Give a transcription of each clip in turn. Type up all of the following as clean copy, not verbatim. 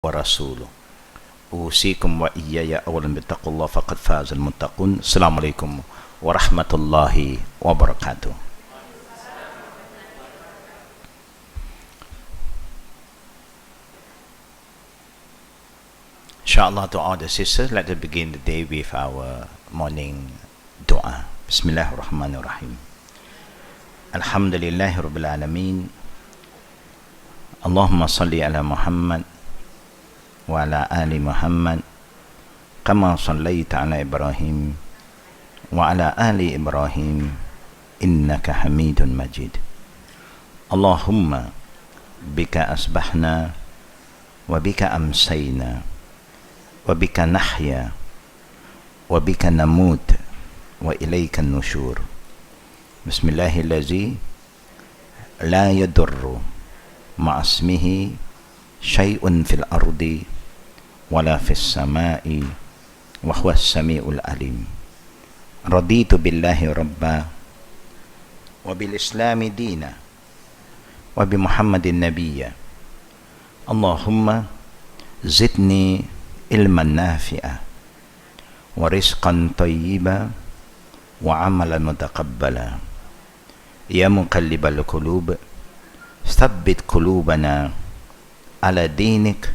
ورسوله أوصيكم وإياي أولا بتقوى الله فقد فاز المتقون. السلام عليكم ورحمة الله وبركاته. Inshallah, to all the sisters, let us begin the day with our morning dua. Bismillahirrahmanirrahim. Alhamdulillahi Rabbil Alameen. Allahumma salli ala Muhammad wa ala ali Muhammad kama sallaita ala Ibrahim wa ala ali Ibrahim innaka hamidun majid. Allahumma bika asbahna wa bika amsayna wa bika nahya wa bika namut wa ilayka nushur. Bismillahirrahmanirrahim. La yadurru ma'asmihi syai'un fil ardi wala fis sama'i wa huwa as-sami'ul alim. Raditu billahi rabba wa bil islami dina wa bi Muhammadin nabiyya. Allahumma zidni ilman nafi'a wa rizqan tayyiba wa amalan mutaqabbala. Ya muqallibal qulub tsabbit qulubana ala dinik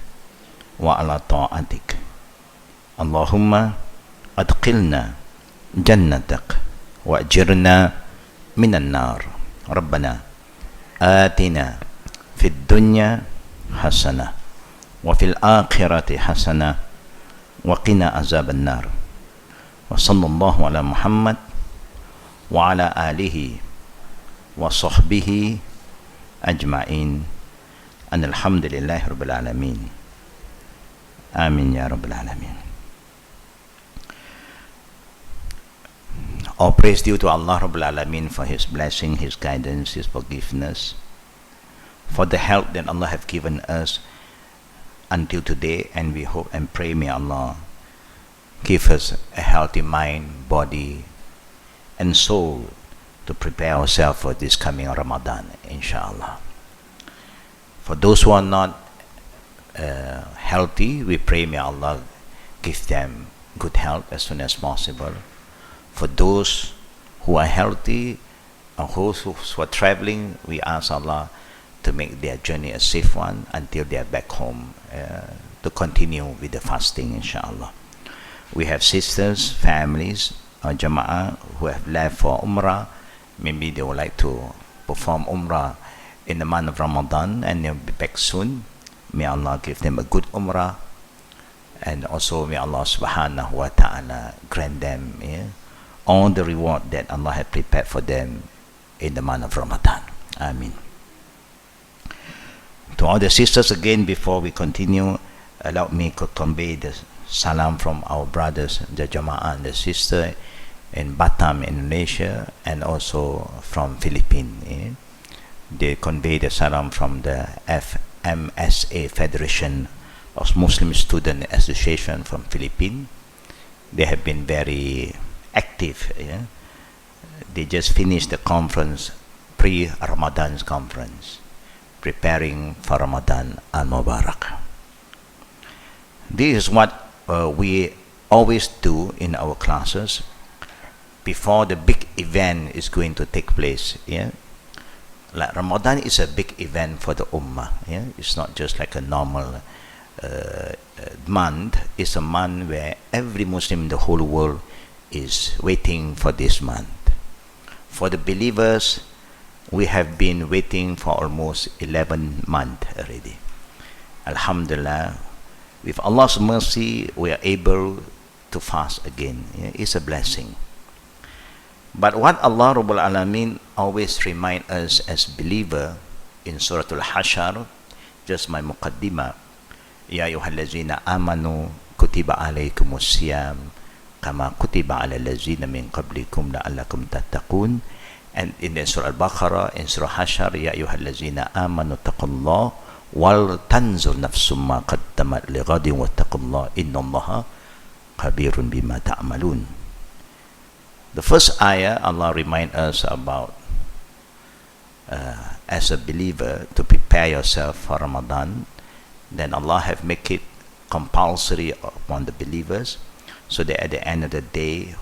wa ala ta'atik. Allahumma adkhilna jannatak wa ajirna minan nar. Rabbana atina fid dunya hasanah wa fil akhirati hasanah wa qina azaban nar. Wa sallallahu ala Muhammad wa ala alihi wa sahbihi ajma'in. Alhamdulillahi Rabbil Alamin. Amin ya Rabbil Alamin. All praise due to Allah Rabbil Alamin for His blessing, His guidance, His forgiveness, for the help that Allah have given us until today, and we hope and pray may Allah give us a healthy mind, body and soul to prepare ourselves for this coming Ramadan, inshallah. For those who are not healthy, we pray may Allah give them good health as soon as possible. For those who are healthy and those who are traveling, we ask Allah to make their journey a safe one until they are back home, to continue with the fasting, inshallah. We have sisters, families, or jama'ah who have left for Umrah. Maybe they would like to perform Umrah in the month of Ramadan and they'll be back soon. May Allah give them a good Umrah, and also may Allah subhanahu wa ta'ala grant them all the reward that Allah had prepared for them in the month of Ramadan. Ameen. To all the sisters, again, before we continue, allow me to convey the salam from our brothers, the Jama'ah and the sister in Batam, Indonesia, and also from Philippines. They convey the salam from the FMSA, Federation of Muslim Student Association from Philippines. They have been very active. They just finished the conference, pre-Ramadan conference, preparing for Ramadan al-Mubarak. This is what we always do in our classes before the big event is going to take place. Like Ramadan is a big event for the Ummah. It's not just like a normal month. It's a month where every Muslim in the whole world is waiting for this month. For the believers, we have been waiting for almost 11 months already. Alhamdulillah, with Allah's mercy, we are able to fast again. It's a blessing. But what Allah Rabbul Alameen always remind us as believer in Surah Al-Hashar, just my muqaddimah, Ya ayyuhallazina amanu kutiba alaykumus siyam kama kutiba ala allazina min qablikum la'allakum tattaqun. And in the Surah Al-Baqarah, in Surah Hashar, Ya ayyuhallazina amanu taqullah wal tanzur nafsum ma qaddamat lighadin wattaqullah innallaha khabirun bima ta'malun. The first ayah, Allah reminds us about as a believer to prepare yourself for Ramadan. then Allah have make it compulsory upon the believers, so that at the end of the day,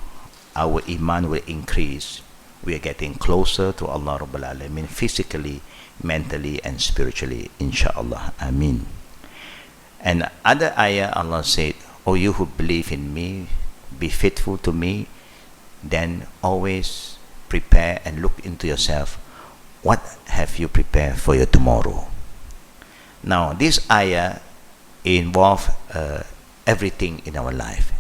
our iman will increase. We are getting closer to Allah Rabbul Alameen, physically, mentally, and spiritually, inshallah. Ameen. And other ayah, Allah said, "O you who believe in me, be faithful to me, then always prepare and look into yourself. What have you prepared for your tomorrow?" Now, this ayah involves everything in our life.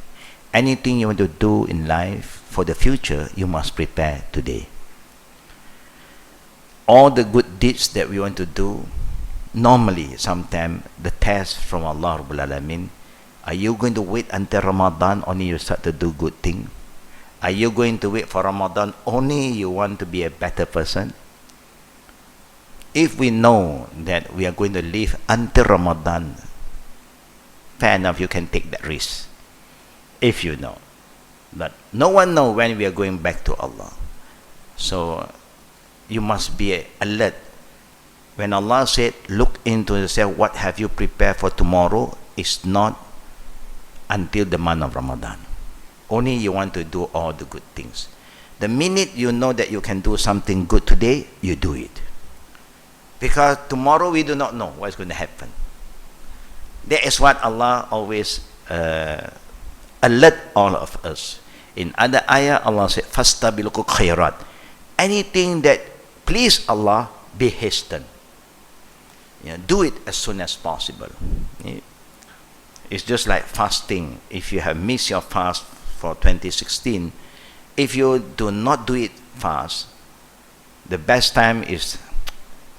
Anything you want to do in life for the future, you must prepare today. All the good deeds that we want to do, normally, sometimes the test from Allah Rabbul Alameen, are you going to wait until Ramadan only you start to do good thing? Are you going to wait for Ramadan only you want to be a better person? If we know that we are going to live until Ramadan, fair enough, you can take that risk. If you know. But no one knows when we are going back to Allah. So you must be alert. When Allah said, look into yourself, what have you prepared for tomorrow? It's not until the month of Ramadan. Only you want to do all the good things. The minute you know that you can do something good today, you do it. Because tomorrow we do not know what's going to happen. That is what Allah always alert all of us. In other ayah, Allah said, "Fastabiqul khairat." Anything that please Allah, be hastened. Do it as soon as possible. It's just like fasting. If you have missed your fast for 2016, if you do not do it fast, the best time is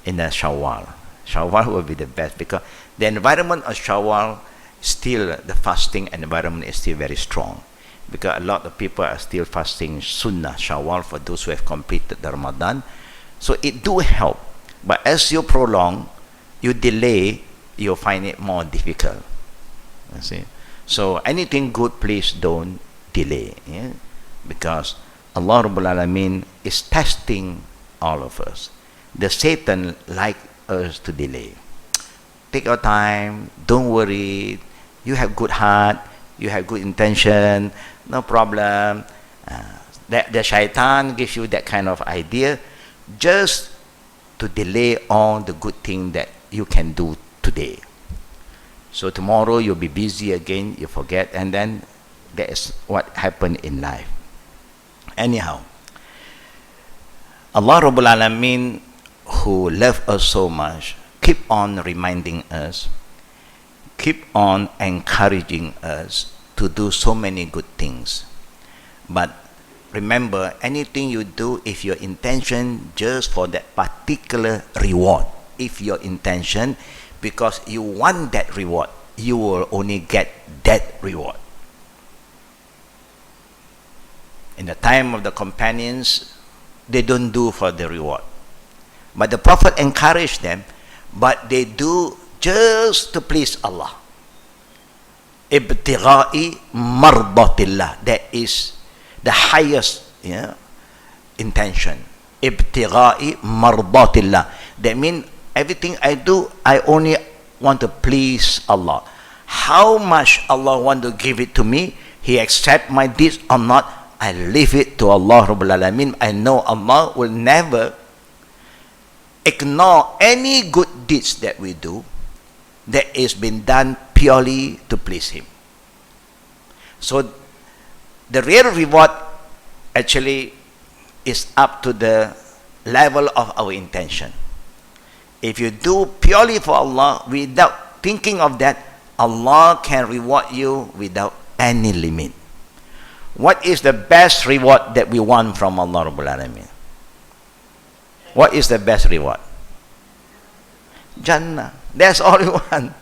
in the Shawwal. Shawwal will be the best, because the environment of Shawwal, still the fasting environment is still very strong, because a lot of people are still fasting Sunnah Shawwal for those who have completed the Ramadan. So it do help, but as you prolong, you delay, you'll find it more difficult. You see? So anything good, please don't delay, because Allah Rabbul Alameen is testing all of us. The Satan like us to delay. Take your time, don't worry, you have good heart, you have good intention, no problem. The shaitan gives you that kind of idea just to delay all the good thing that you can do today. So tomorrow you'll be busy again, you forget, and then that is what happened in life. Anyhow, Allah Rabbul Alameen, who love us so much, keep on reminding us, keep on encouraging us to do so many good things. But remember, anything you do, if your intention just for that particular reward, if your intention because you want that reward, you will only get that reward. In the time of the companions, they don't do for the reward. But the Prophet encouraged them, but they do just to please Allah. Ibtigha'i mardatillah. That is the highest intention. Ibtigha'i mardatillah. That means everything I do, I only want to please Allah. How much Allah want to give it to me, He accept my deeds or not, I leave it to Allah Rabbul Alameen. I know Allah will never ignore any good deeds that we do that is been done purely to please Him. So the real reward actually is up to the level of our intention. If you do purely for Allah without thinking of that, Allah can reward you without any limit. What is the best reward that we want from Allah Rabbul Alameen? What is the best reward? Jannah. That's all we want.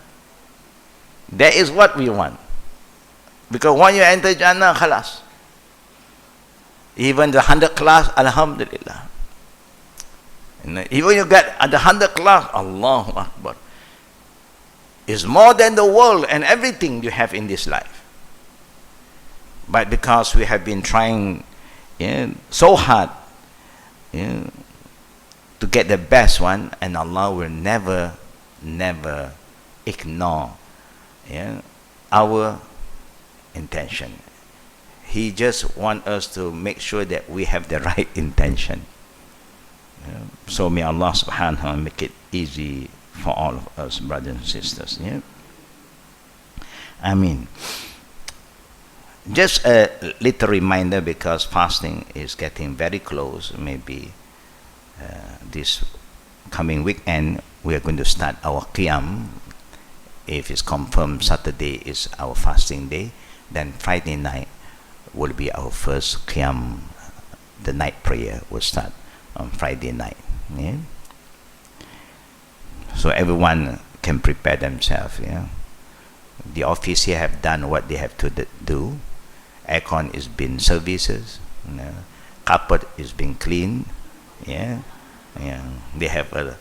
That is what we want. Because when you enter Jannah, khalas. Even the 100 class, alhamdulillah. And even you get at the 100 class, Allahu Akbar. It's more than the world and everything you have in this life. But because we have been trying so hard to get the best one, and Allah will never ignore our intention. He just wants us to make sure that we have the right intention. So may Allah subhanahu wa ta'ala make it easy for all of us, brothers and sisters. I mean, just a little reminder, because fasting is getting very close. Maybe this coming weekend we are going to start our qiyam. If it's confirmed Saturday is our fasting day, then Friday night will be our first qiyam. The night prayer will start on Friday night. So everyone can prepare themselves. The office here have done what they have to do. Aircon is being services. Carpet is being cleaned. They have a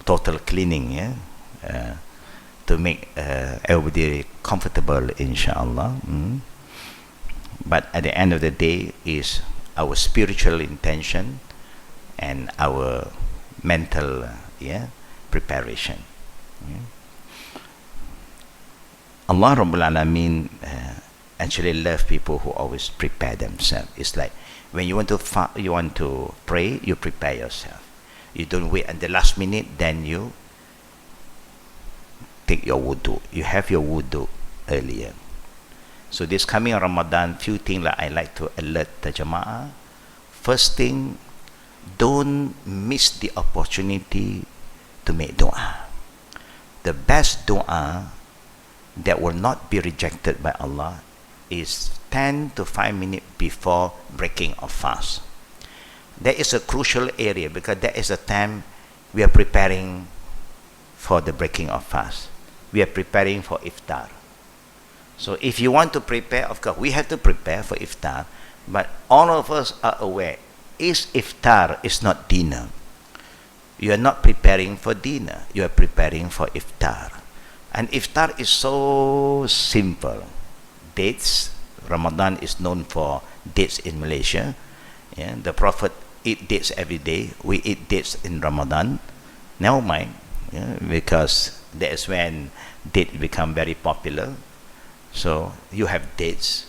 total cleaning. To make everybody comfortable, inshallah. But at the end of the day is our spiritual intention and our mental preparation. Allah Rabbul Alameen actually love people who always prepare themselves. It's like when you want to pray, you prepare yourself. You don't wait at the last minute, then you take your wudu. You have your wudu earlier. So this coming Ramadan, few things that I like to alert the Jama'ah. First thing, don't miss the opportunity to make dua. The best dua that will not be rejected by Allah is 10 to 5 minutes before breaking of fast. That is a crucial area, because that is the time we are preparing for the breaking of fast. We are preparing for iftar. So if you want to prepare, of course, we have to prepare for iftar. But all of us are aware, iftar is not dinner. You are not preparing for dinner. You are preparing for iftar. And iftar is so simple. Dates. Ramadan is known for dates in Malaysia. The Prophet eat dates every day. We eat dates in Ramadan. Never mind, because that's when dates become very popular. So you have dates.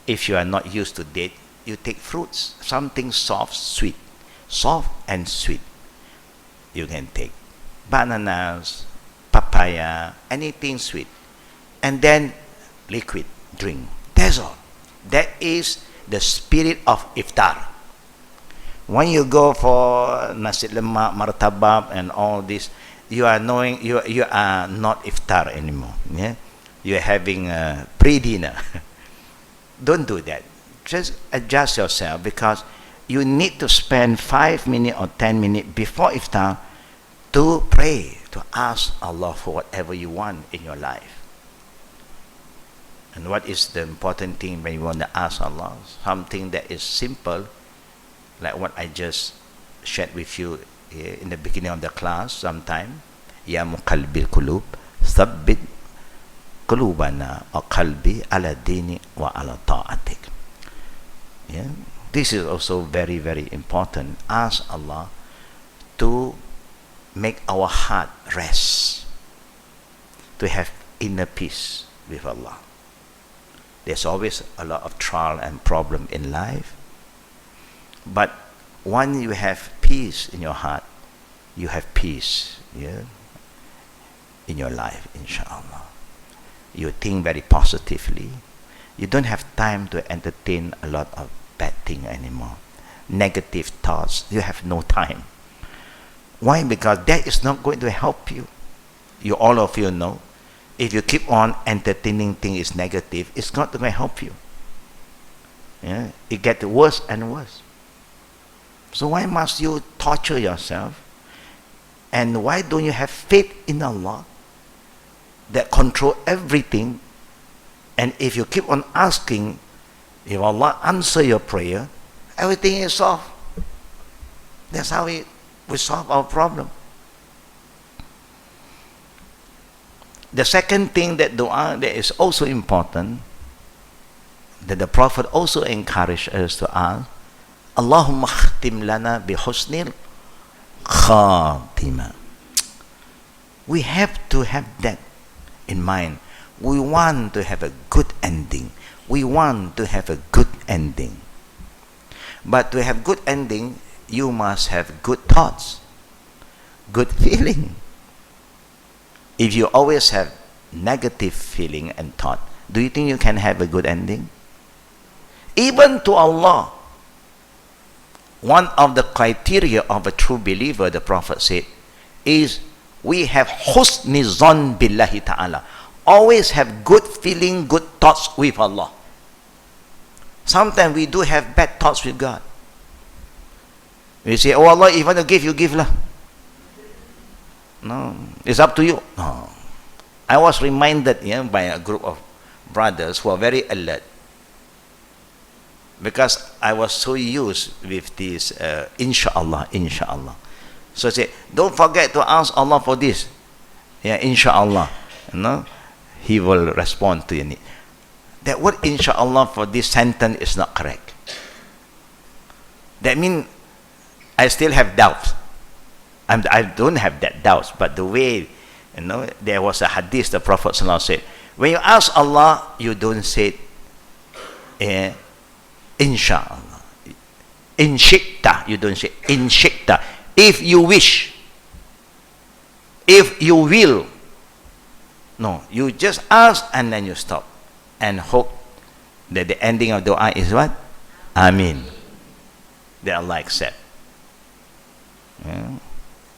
If you are not used to date, you take fruits, something soft, sweet. Soft and sweet. You can take bananas, papaya, anything sweet. And then liquid, drink. That's all. That is the spirit of iftar. When you go for nasi lemak, martabak and all this, you are knowing you are not iftar anymore. You are having a pre-dinner. Don't do that. Just adjust yourself, because you need to spend 5 minutes or 10 minutes before iftar to pray, to ask Allah for whatever you want in your life. And what is the important thing when you want to ask Allah? Something that is simple, like what I just shared with you in the beginning of the class sometime. Ya muqalbil qulub, thabbit qulubana wa qalbi ala dini wa ala ta'atik. This is also very, very important. Ask Allah to make our heart rest, to have inner peace with Allah. There's always a lot of trial and problem in life, but when you have peace in your heart, you have peace in your life, inshallah. You think very positively. You don't have time to entertain a lot of bad things anymore. Negative thoughts, you have no time. Why? Because that is not going to help you. All of you know, if you keep on entertaining things is negative, it's not going to help you. It gets worse and worse. So why must you torture yourself? And why don't you have faith in Allah that control everything? And if you keep on asking, if Allah answer your prayer, everything is solved. That's how we solve our problem. The second thing that dua that is also important, that the Prophet also encouraged us to ask, Allahumma khtim lana bi husnil khatima. We have to have that in mind. We want to have a good ending. We want to have a good ending. But to have good ending, you must have good thoughts, good feeling. If you always have negative feeling and thought, do you think you can have a good ending? Even to Allah, one of the criteria of a true believer, the Prophet said, is we have husni zan billahi ta'ala. Always have good feeling, good thoughts with Allah. Sometimes we do have bad thoughts with God. We say, oh Allah, if you want to give, you give lah. No, it's up to you. No. I was reminded by a group of brothers who are very alert, because I was so used with this inshallah, inshallah. So I say, don't forget to ask Allah for this. Yeah, inshallah. No, He will respond to your need. That word inshallah for this sentence is not correct. That means I still have doubts. I don't have that doubts, but the way, there was a hadith the Prophet said, when you ask Allah, you don't say inshallah. In shi'ta, you don't say in shi'ta. If you wish, if you will. No, you just ask and then you stop and hope that the ending of dua is what? Amin. That Allah accept. Yeah.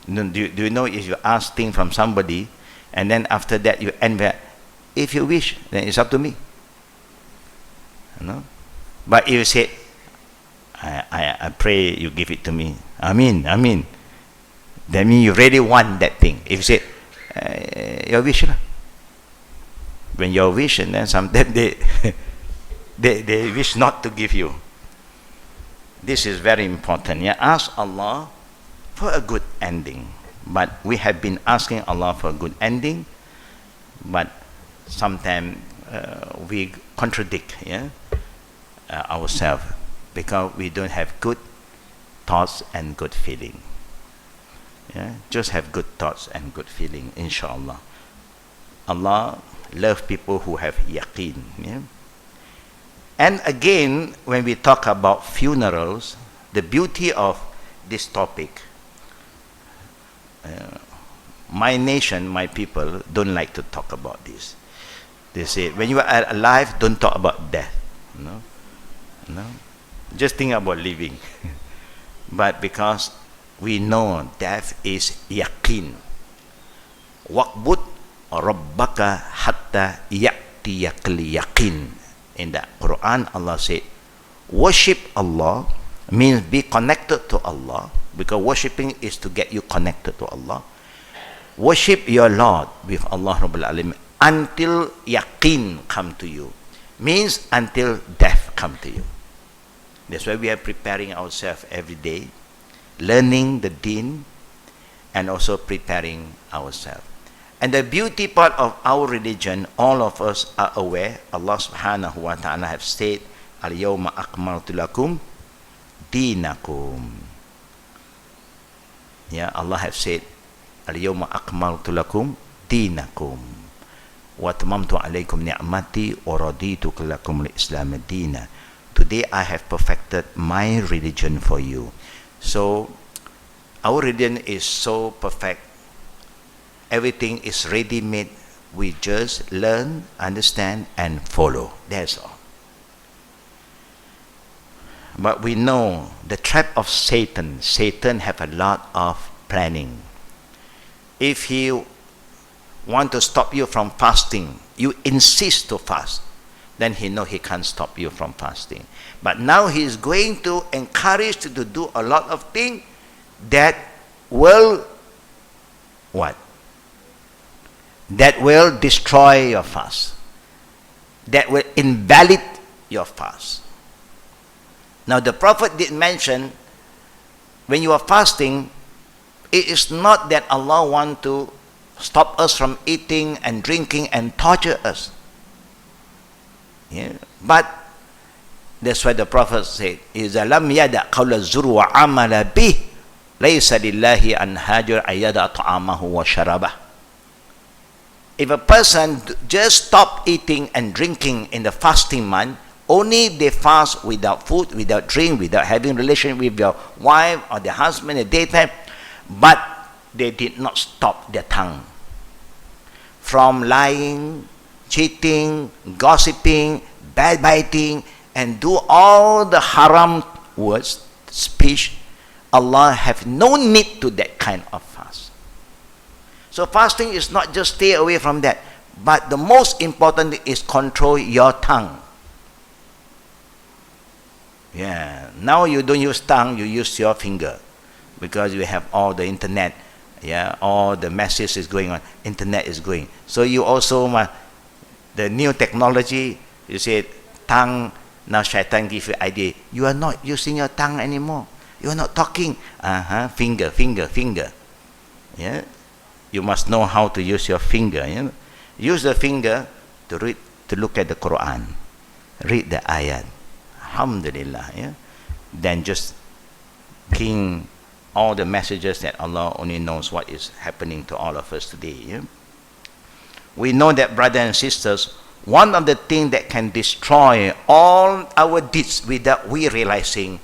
Do you know, if you ask things from somebody and then after that you end with, if you wish, then it's up to me. But if you say, I pray you give it to me, Amin, Amin, that means you really want that thing. If you say, your wish lah. When your wish, and then sometimes they wish not to give you. This is very important. Yeah, ask Allah for a good ending. But we have been asking Allah for a good ending, but sometimes we contradict ourselves because we don't have good thoughts and good feeling. Yeah, just have good thoughts and good feeling, inshallah. Allah loves people who have yaqeen. Yeah? And again, when we talk about funerals, the beauty of this topic, my nation, my people don't like to talk about this. They say, when you are alive, don't talk about death. No? Just think about living. But because we know death is yaqeen. Waqbud rabbaka hatta ya'tiyakal yaqeen. In the Quran, Allah said, worship Allah means be connected to Allah, because worshipping is to get you connected to Allah. Worship your Lord with Allah Rabbul Alamin until yaqeen come to you, means until death come to you. That's why we are preparing ourselves every day, learning the deen and also preparing ourselves. And the beauty part of our religion, all of us are aware, Allah subhanahu wa ta'ala have said, Al-yawma akmaltu lakum dinakum. Yeah, Allah have said, Al-yawma akmaltu lakum dinakum wa tamamtu alaykum ni'mati wa raditu lakum al-islam dina. Today I have perfected my religion for you. So our religion is so perfect. Everything is ready-made. We just learn, understand, and follow. That's all. But we know the trap of Satan. Satan have a lot of planning. If he want to stop you from fasting, you insist to fast, then he know he can't stop you from fasting. But now he is going to encourage you to do a lot of things that will what? That will destroy your fast. That will invalid your fast. Now the Prophet did mention, when you are fasting, it is not that Allah want to stop us from eating and drinking and torture us. Yeah. But that's why the Prophet said, إِذَا لَمْ يَدَعْ قَوْلَ الزُّرُ وَعَمَلَ بِهِ لَيْسَ لِلَّهِ أَنْ هَاجُرْ أَيَّدَعْ طَعَامَهُ وَشَرَبَهُ. If a person just stop eating and drinking in the fasting month, only they fast without food, without drink, without having relation with your wife or their husband in the daytime, but they did not stop their tongue from lying, cheating, gossiping, backbiting, and do all the haram words, speech. Allah have no need to that kind of fast. So fasting is not just stay away from that, but the most important is control your tongue. Yeah, now you don't use tongue, you use your finger, because you have all the internet. Yeah, all the messages is going on, internet is going. So you also, the new technology, you say tongue, now shaitan give you idea. You are not using your tongue anymore. You are not talking. Finger. Yeah, you must know how to use your finger. Yeah? Use the finger to read, to look at the Quran, read the ayat. Alhamdulillah. Yeah? Then just ping all the messages that Allah only knows what is happening to all of us today. Yeah? We know that, brothers and sisters, one of the things that can destroy all our deeds without we realizing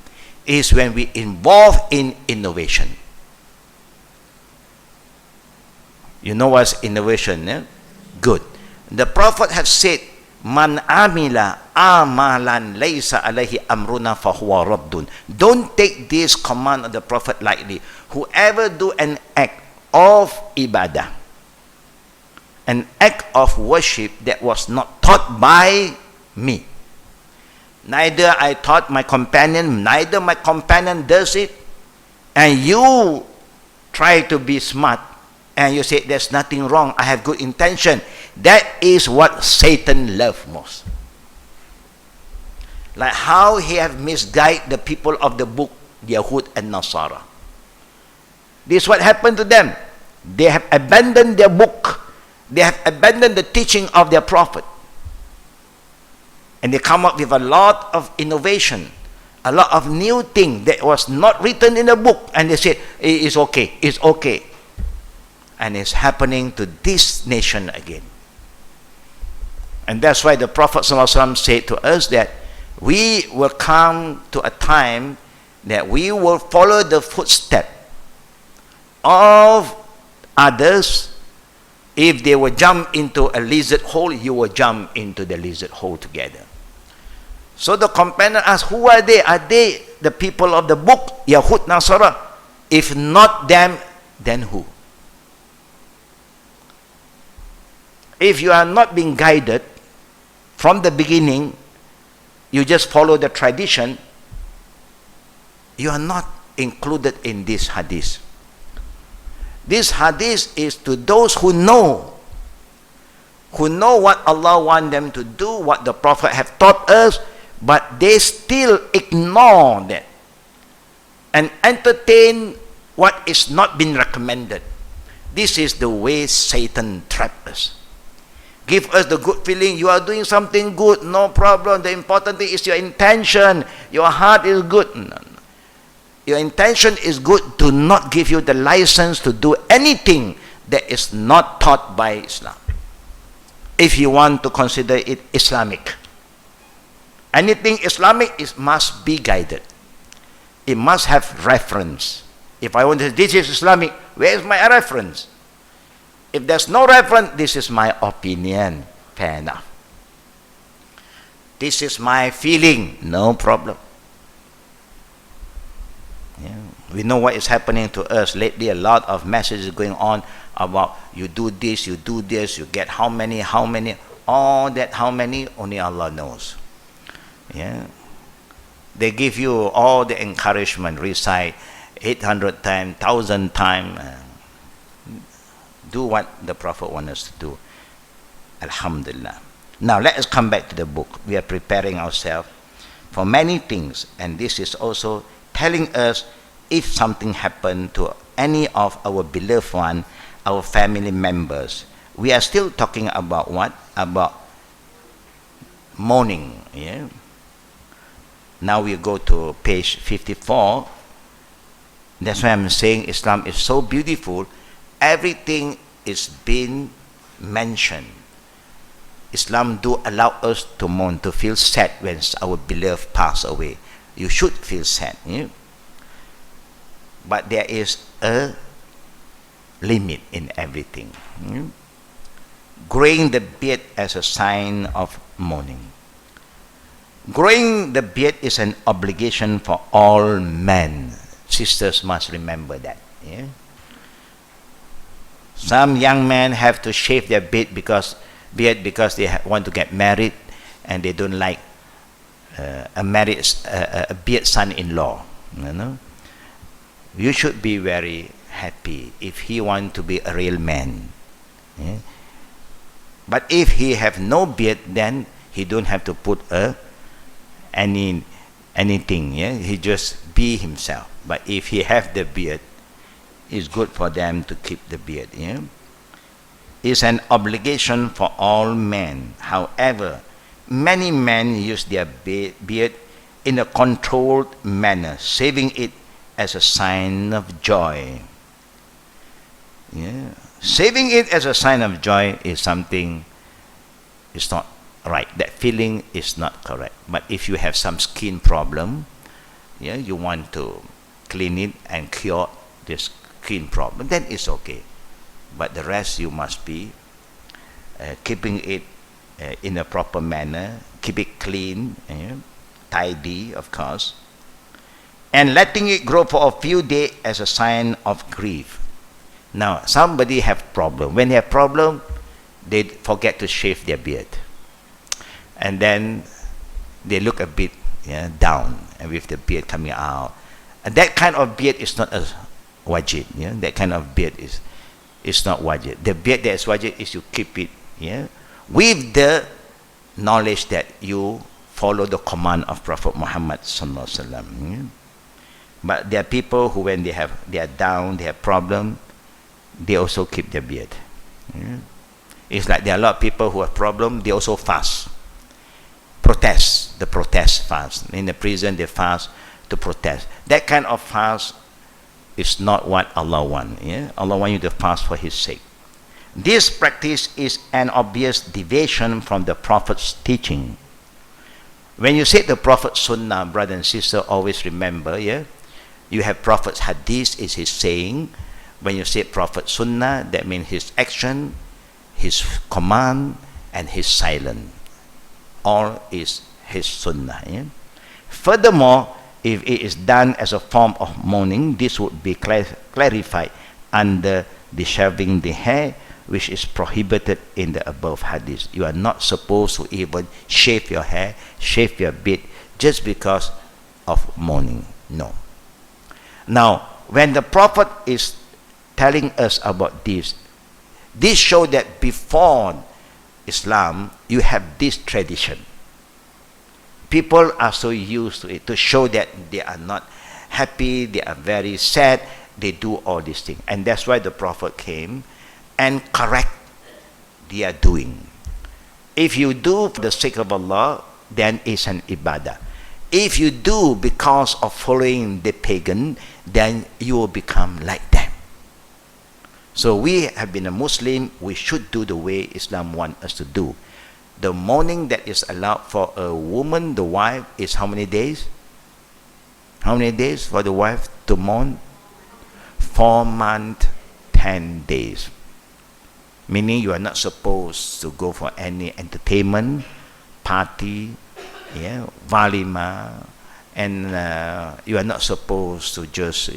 is when we involve in innovation. You know what's innovation? Eh? Good. The Prophet has said, Man amila amalan laysa alayhi amruna fahuwa raddun. Don't take this command of the Prophet lightly. Whoever do an act of ibadah, an act of worship that was not taught by me, neither I taught my companion, neither my companion does it, and you try to be smart, and you say there's nothing wrong, I have good intention. That is what Satan loves most. Like how he have misguided the people of the book, Yahud and Nasara. This is what happened to them. They have abandoned their book. They have abandoned the teaching of their prophet. And they come up with a lot of innovation, a lot of new thing that was not written in the book. And they said, it's okay, it's okay. And it's happening to this nation again. And that's why the Prophet ﷺ said to us that we will come to a time that we will follow the footsteps of others. If they will jump into a lizard hole, you will jump into the lizard hole together. So the companion asked, who are they? Are they the people of the book, Yahud, Nasara? If not them, then who? If you are not being guided from the beginning, you just follow the tradition, you are not included in this hadith. This hadith is to those who know what Allah wants them to do, what the Prophet have taught us, but they still ignore that and entertain what is not been recommended. This is the way Satan traps us. Give us the good feeling, you are doing something good, no problem. The important thing is your intention. Your heart is good. No. Your intention is good to not give you the license to do anything that is not taught by Islam. If you want to consider it Islamic. Anything Islamic must be guided. It must have reference. If I want to say this is Islamic, where is my reference? If there's no reference, this is my opinion. Fair enough. This is my feeling. No problem. Yeah. We know what is happening to us lately. A lot of messages going on about you do this, you get how many, all that how many, only Allah knows. Yeah. They give you all the encouragement, recite 800 times, 1,000 times. Do what the Prophet wants us to do. Alhamdulillah. Now let us come back to the book. We are preparing ourselves for many things, and this is also telling us if something happened to any of our beloved one, our family members. We are still talking about what? About mourning. Yeah? Now we go to page 54. That's why I'm saying Islam is so beautiful. Everything is being mentioned, Islam do allow us to mourn, to feel sad when our beloved pass away. You should feel sad. But there is a limit in everything. Growing the beard as a sign of mourning. Growing the beard is an obligation for all men. Sisters must remember that. Some young men have to shave their beard because they want to get married, and they don't like a beard son-in-law. You should be very happy if he want to be a real man. But if he have no beard, then he don't have to put anything. He just be himself. But if he have the beard, it's good for them to keep the beard. It's an obligation for all men. However, many men use their beard in a controlled manner, saving it as a sign of joy. Saving it as a sign of joy is something, it's not right. That feeling is not correct. But if you have some skin problem, you want to clean it and cure this skin problem, then it's okay. But the rest you must be keeping it in a proper manner, keep it clean, tidy, of course, and letting it grow for a few days as a sign of grief. Now, somebody have problem. When they have problem, they forget to shave their beard, and then they look a bit down, and with the beard coming out. And that kind of beard is not a wajib. That kind of beard is not wajib. The beard that is wajib is you keep it with the knowledge that you follow the command of Prophet Muhammad sallallahu alaihi wasallam. But there are people who, when they are down, they have problem, they also keep their beard. It's like there are a lot of people who have problem, they also fast. The protest fast. In the prison they fast to protest. That kind of fast is not what Allah wants. Allah wants you to fast for His sake. This practice is an obvious deviation from the Prophet's teaching. When you say the Prophet's sunnah, brother and sister, always remember, you have Prophet's hadith is his saying. When you say Prophet's sunnah, that means his action, his command, and his silence. All is his sunnah. Furthermore, if it is done as a form of mourning, this would be clarified under the shaving the hair, which is prohibited in the above hadith. You are not supposed to even shave your hair, shave your beard, just because of mourning. No. Now, when the Prophet is telling us about this shows that before Islam, you have this tradition. People are so used to it, to show that they are not happy, they are very sad, they do all these things. And that's why the Prophet came and correct their doing. If you do for the sake of Allah, then it's an ibadah. If you do because of following the pagan, then you will become like them. So we have been a Muslim, we should do the way Islam wants us to do. The mourning that is allowed for a woman, the wife, is how many days? How many days for the wife to mourn? 4 months, 10 days. Meaning you are not supposed to go for any entertainment, party, walima, and you are not supposed to just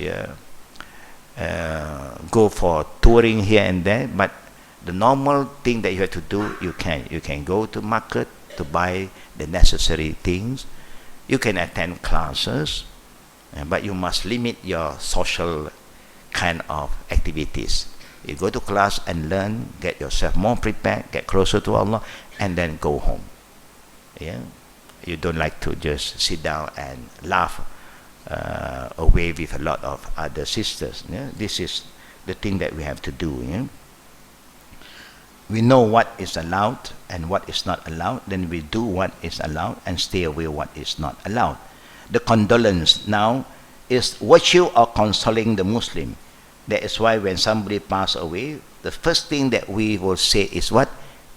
go for touring here and there. But the normal thing that you have to do, you can go to market to buy the necessary things. You can attend classes, but you must limit your social kind of activities. You go to class and learn, get yourself more prepared, get closer to Allah, and then go home. You don't like to just sit down and laugh away with a lot of other sisters. This is the thing that we have to do. We know what is allowed and what is not allowed, then we do what is allowed and stay away what is not allowed. The condolence now is virtue of consoling the Muslim. That is why when somebody pass away, the first thing that we will say is what?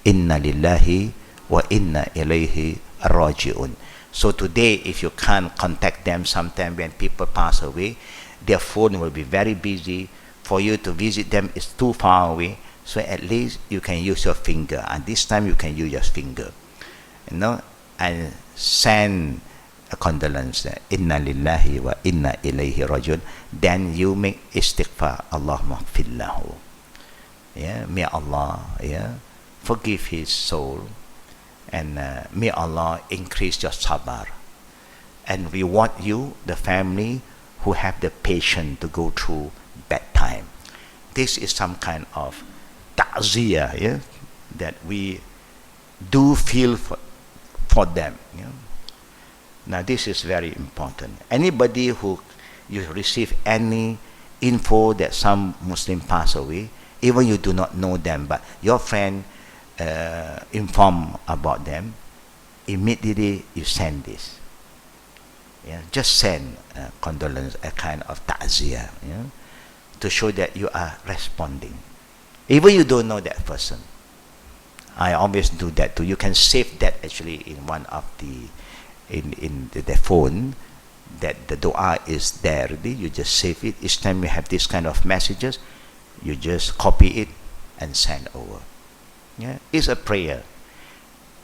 Inna lillahi wa inna ilayhi raji'un. So today, if you can't contact them, sometime when people pass away, their phone will be very busy. For you to visit them is too far away. So at least you can use your finger. And this time you can use your finger. And send a condolence. Inna lillahi wa inna ilayhi raji'un. Then you make istighfar. Allahumma gfirlahu. May Allah forgive his soul. And may Allah increase your sabar and reward you, the family who have the patience to go through bad time. This is some kind of ta'ziyah that we do feel for them. Now this is very important. Anybody who you receive any info that some Muslim pass away, even you do not know them, but your friend inform about them, immediately you send this. Just send condolence, a kind of ta'ziyah, to show that you are responding. Even you don't know that person. I always do that too. You can save that actually in one of the the phone, that the dua is there already. You just save it. Each time you have this kind of messages, you just copy it and send over. It's a prayer.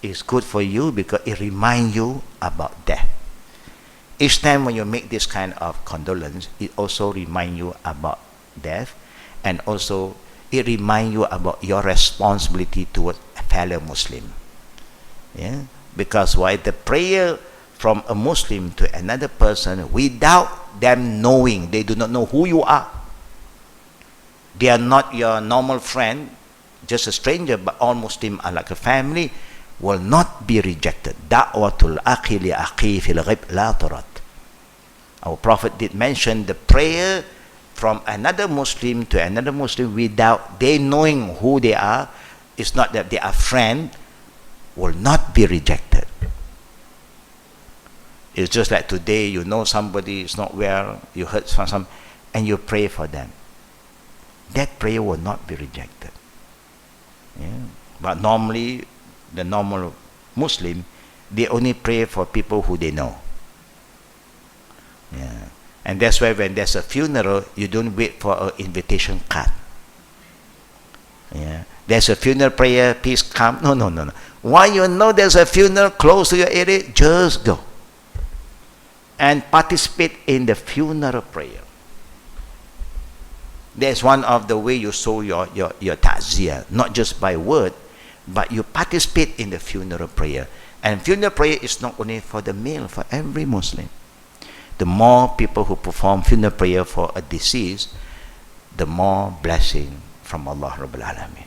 It's good for you because it reminds you about death. Each time when you make this kind of condolence, it also reminds you about death, and also it reminds you about your responsibility towards a fellow Muslim. Because why? The prayer from a Muslim to another person without them knowing, they do not know who you are. They are not your normal friend, just a stranger, but all Muslims are like a family, will not be rejected. Da'watul akhi li akhi fil ghib la turat. Our Prophet did mention the prayer from another Muslim to another Muslim without they knowing who they are. It's not that they are friend, will not be rejected. It's just like today, you know somebody is not well, you heard from some, and you pray for them. That prayer will not be rejected. But normally, the normal Muslim, they only pray for people who they know. And that's why when there's a funeral, you don't wait for an invitation card. There's a funeral prayer, please come. No. Why you know there's a funeral close to your area, just go and participate in the funeral prayer. That's one of the way you show your ta'ziyah, not just by word, but you participate in the funeral prayer. And funeral prayer is not only for the male, for every Muslim. The more people who perform funeral prayer for a deceased, the more blessing from Allah Rabbul Alameen.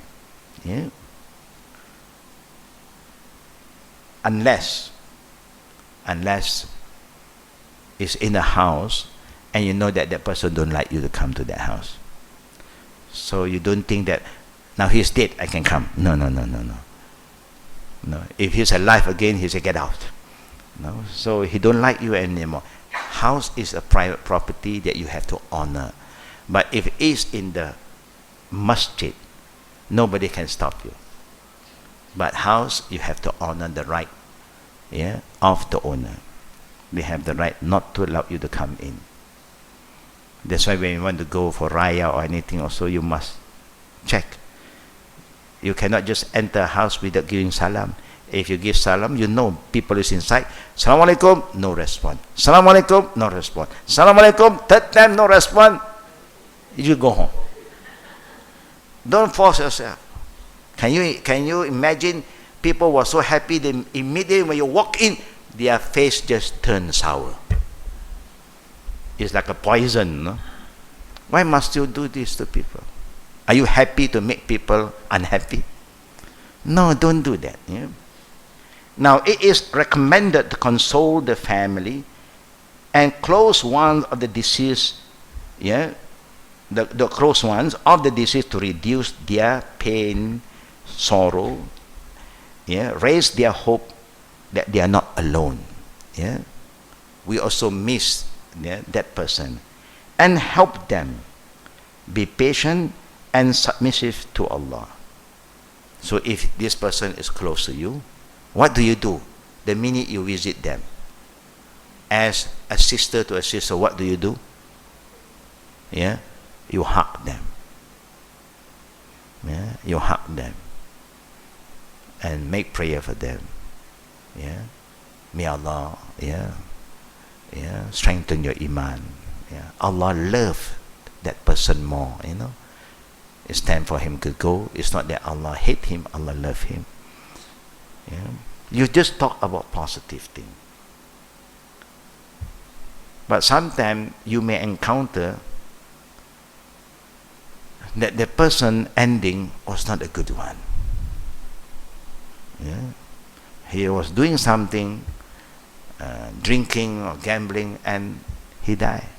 Unless it's in a house and you know that person don't like you to come to that house. So you don't think that now he's dead, I can come. No. If he's alive again, he say get out. No. So he don't like you anymore. House is a private property that you have to honor. But if it's in the masjid, nobody can stop you. But house, you have to honor the right of the owner. They have the right not to allow you to come in. That's why when you want to go for raya or anything also, you must check. You cannot just enter a house without giving salam. If you give salam, you know people is inside. Assalamu alaikum, no response. Assalamu alaikum, no response. Assalamu alaikum, third time, no response. You go home. Don't force yourself. Can you imagine people were so happy that immediately when you walk in, their face just turns sour. It's like a poison, no? Why must you do this to people? Are you happy to make people unhappy? No, don't do that. Now, it is recommended to console the family and close ones of the deceased, the close ones of the deceased to reduce their pain, sorrow, raise their hope that they are not alone. We also miss that person and help them Be patient and submissive to Allah. So if this person is close to you, what do? The minute you visit them, as a sister to a sister, what do? Yeah, you hug them. Yeah, you hug them and make prayer for them. Yeah, may Allah, strengthen your iman. Yeah, Allah love that person more. It's time for him to go. It's not that Allah hate him, Allah love him. Yeah, you just talk about positive thing. But sometimes you may encounter that the person ending was not a good one. Yeah, he was doing something, drinking or gambling, and he died.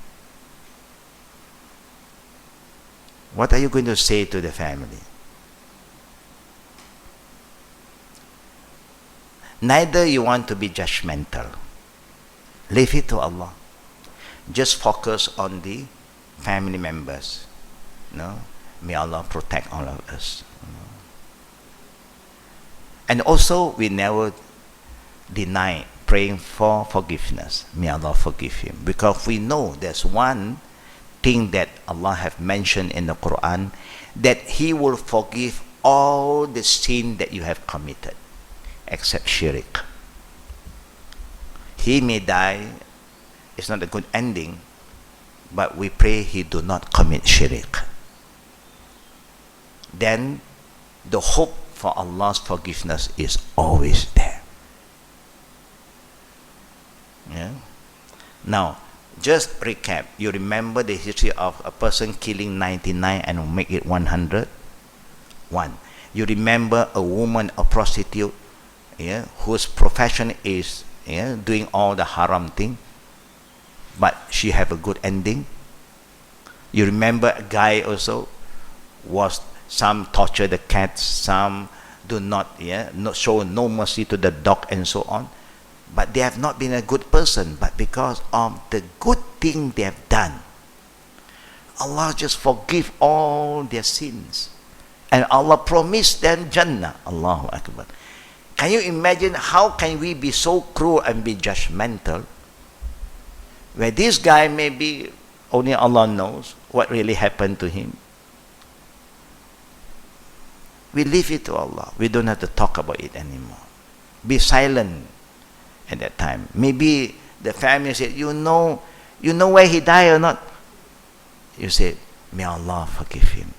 What are you going to say to the family? Neither you want to be judgmental. Leave it to Allah. Just focus on the family members. May Allah protect all of us. And also, we never deny praying for forgiveness. May Allah forgive him. Because we know there's one thing that Allah have mentioned in the Quran, that He will forgive all the sin that you have committed, except shirk. He may die, it's not a good ending, but we pray he do not commit shirk. Then the hope for Allah's forgiveness is always there. Yeah. Now, just recap. You remember the history of a person killing 99 and make it 100? One. You remember a woman, a prostitute, whose profession is doing all the haram thing, but she have a good ending. You remember a guy also was, some torture the cats, some do not show no mercy to the dog and so on. But they have not been a good person, but because of the good thing they have done, Allah just forgive all their sins. And Allah promised them Jannah. Allahu Akbar. Can you imagine how can we be so cruel and be judgmental? Where this guy maybe only Allah knows what really happened to him. We leave it to Allah. We don't have to talk about it anymore. Be silent at that time. Maybe the family said, you know where he died or not? You say, may Allah forgive him.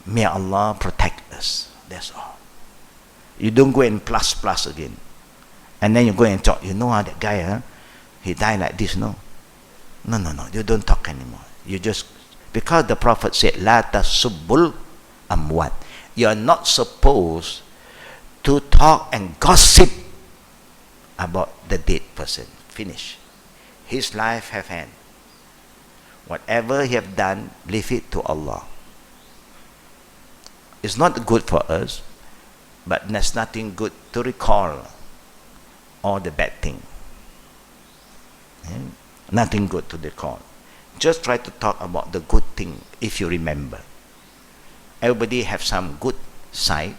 May Allah protect us. That's all. You don't go and plus again. And then you go and talk, that guy, he died like this, no. You don't talk anymore. You just, because the Prophet said, La tasubbul amwat. You are not supposed to talk and gossip about the dead person. Finish. His life have end. Whatever he have done, leave it to Allah. It's not good for us, but there's nothing good to recall all the bad thing. Nothing good to recall. Just try to talk about the good thing if you remember. Everybody have some good side,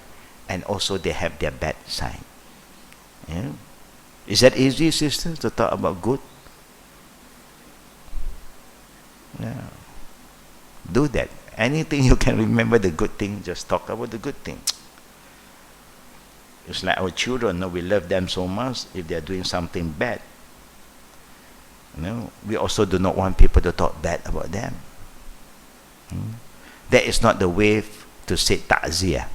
and also they have their bad side. Is that easy, sisters, to talk about good? Yeah. Do that. Anything you can remember the good thing, just talk about the good thing. It's like our children, we love them so much. If they are doing something bad, we also do not want people to talk bad about them. That is not the way to say ta'ziyah.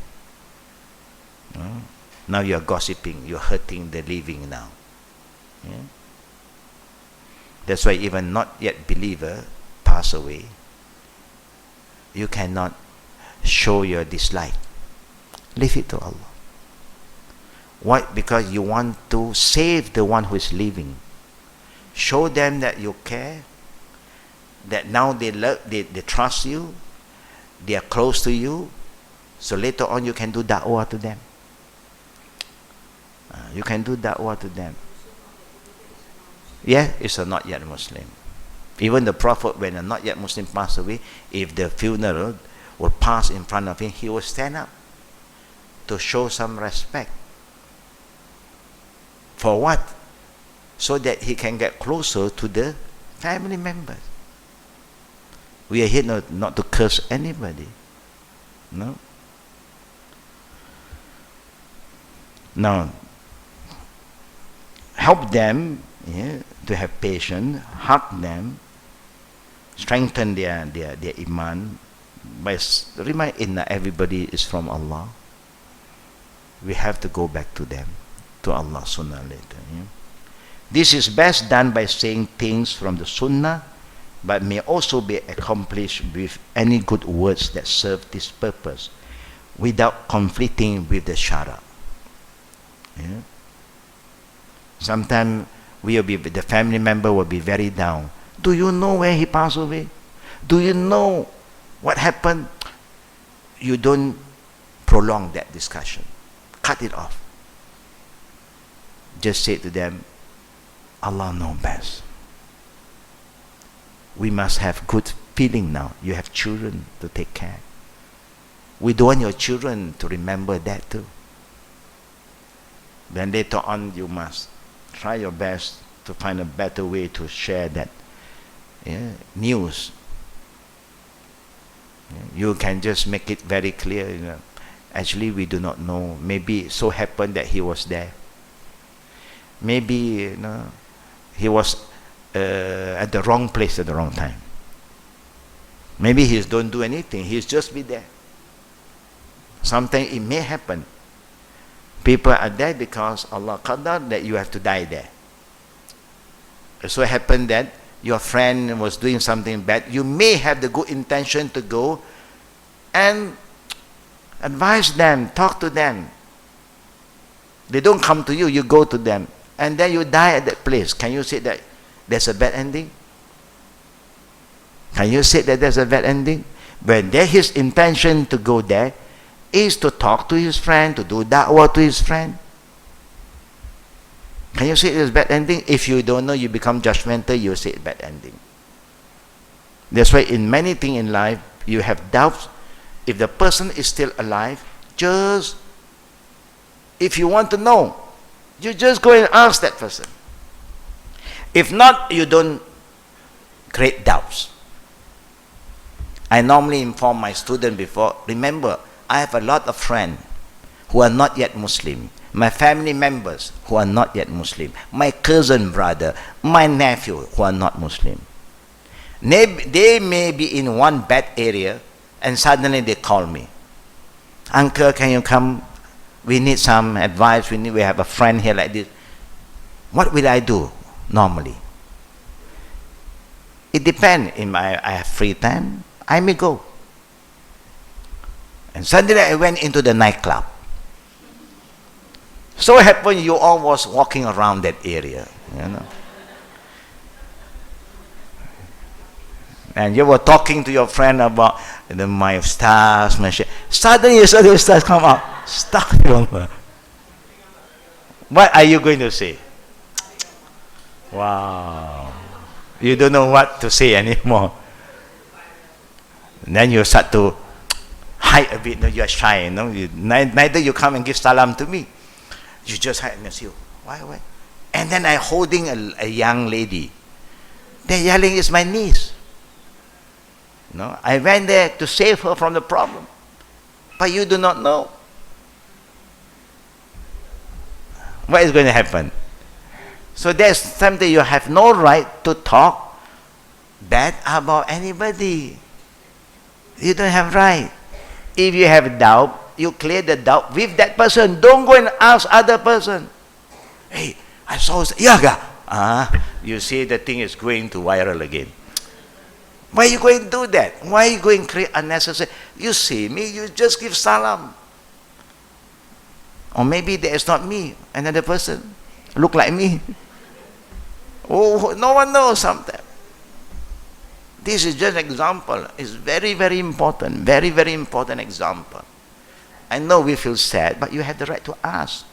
Now you are gossiping, you are hurting the living now. That's why even not yet believer pass away, you cannot show your dislike. Leave it to Allah. Why? Because you want to save the one who is living. Show them that you care, that now they trust you, they are close to you, so later on you can do da'wah to them. You can do da'wah to them. Yeah, it's a not yet Muslim. Even the Prophet, when a not yet Muslim passed away, if the funeral will pass in front of him, he will stand up to show some respect. For what? So that he can get closer to the family members. We are here not to curse anybody. No? Now, help them to have patience, hug them, strengthen their iman by reminding that everybody is from Allah. We have to go back to them, to Allah sooner or later. This is best done by saying things from the Sunnah, but may also be accomplished with any good words that serve this purpose, without conflicting with the Shara. Sometimes the family member will be very down. Do you know where he passed away? Do you know what happened? You don't prolong that discussion. Cut it off. Just say to them, Allah knows best. We must have good feeling now. You have children to take care. We don't want your children to remember that too. Then later on, you must try your best to find a better way to share that news. You can just make it very clear. Actually, we do not know. Maybe it so happened that he was there. Maybe he was at the wrong place at the wrong time. Maybe he don't do anything. He's just be there. Sometimes it may happen. People are there because Allah qadar that you have to die there. It so happened that your friend was doing something bad. You may have the good intention to go and advise them, talk to them. They don't come to you, you go to them. And then you die at that place. Can you say that there's a bad ending? Can you say that there's a bad ending? When his intention to go there is to talk to his friend, to do da'wah to his friend. Can you say it's bad ending? If you don't know, you become judgmental, you say it's bad ending. That's why in many things in life, you have doubts. If the person is still alive, if you want to know, you just go and ask that person. If not, you don't create doubts. I normally inform my student before, remember, I have a lot of friends who are not yet Muslim. My family members who are not yet Muslim. My cousin brother, my nephew who are not Muslim. They may be in one bad area and suddenly they call me. Uncle, can you come? We need some advice. We have a friend here like this. What will I do normally? It depends. If I have free time, I may go. And suddenly I went into the nightclub. So it happened you all was walking around that area, and you were talking to your friend about my stars, my shit. Suddenly your stars come out. Stuck. What are you going to say? Wow. You don't know what to say anymore. And then you start to hide a bit. You are shy. Neither you come and give salam to me. You just hide and say, why? And then I'm holding a young lady. They're yelling, it's my niece. I went there to save her from the problem. But you do not know. What is going to happen? So there's something you have no right to talk bad about anybody. You don't have right. If you have doubt, you clear the doubt with that person. Don't go and ask other person. Hey, I saw yaga. You see the thing is going to viral again. Why are you going to do that? Why are you going to create unnecessary? You see me, you just give salam. Or maybe that is not me, another person. Look like me. Oh, no one knows sometimes. This is just an example. It's very, very important. Very, very important example. I know we feel sad, but you have the right to ask.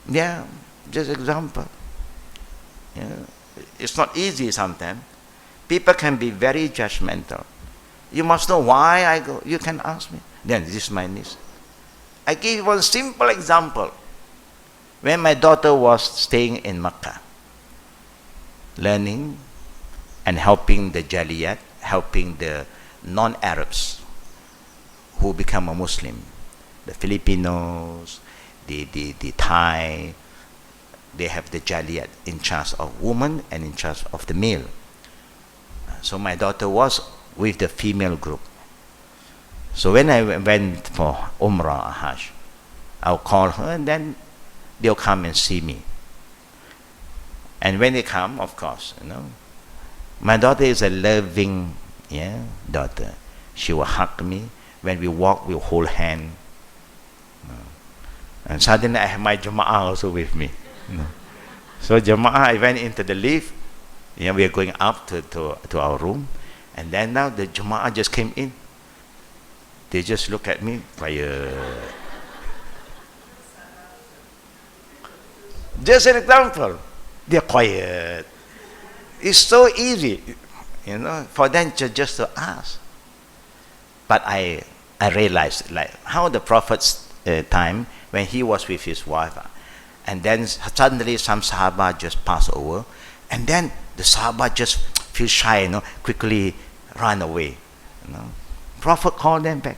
Yeah. Just example. Yeah. It's not easy sometimes. People can be very judgmental. You must know why I go. You can ask me. Then this is my niece. I give you one simple example. When my daughter was staying in Mecca, learning and helping the Jaliyat, helping the non-Arabs who become a Muslim, the Filipinos, the Thai, they have the Jaliyat in charge of women and in charge of the male. So my daughter was with the female group. So when I went for Umrah or Hajj, I'll call her and then they'll come and see me. And when they come, of course, my daughter is a loving daughter. She will hug me. When we walk, we'll hold hand. And suddenly I have my Jama'ah also with me. So Jama'ah, I went into the lift. We are going up to our room. And then now the Jama'ah just came in. They just look at me, quiet. Just an example. They're quiet. It's so easy, for them just to ask. But I realized, like how the Prophet's time, when he was with his wife, and then suddenly some Sahaba just pass over, and then the Sahaba just feel shy, quickly run away. Prophet called them back.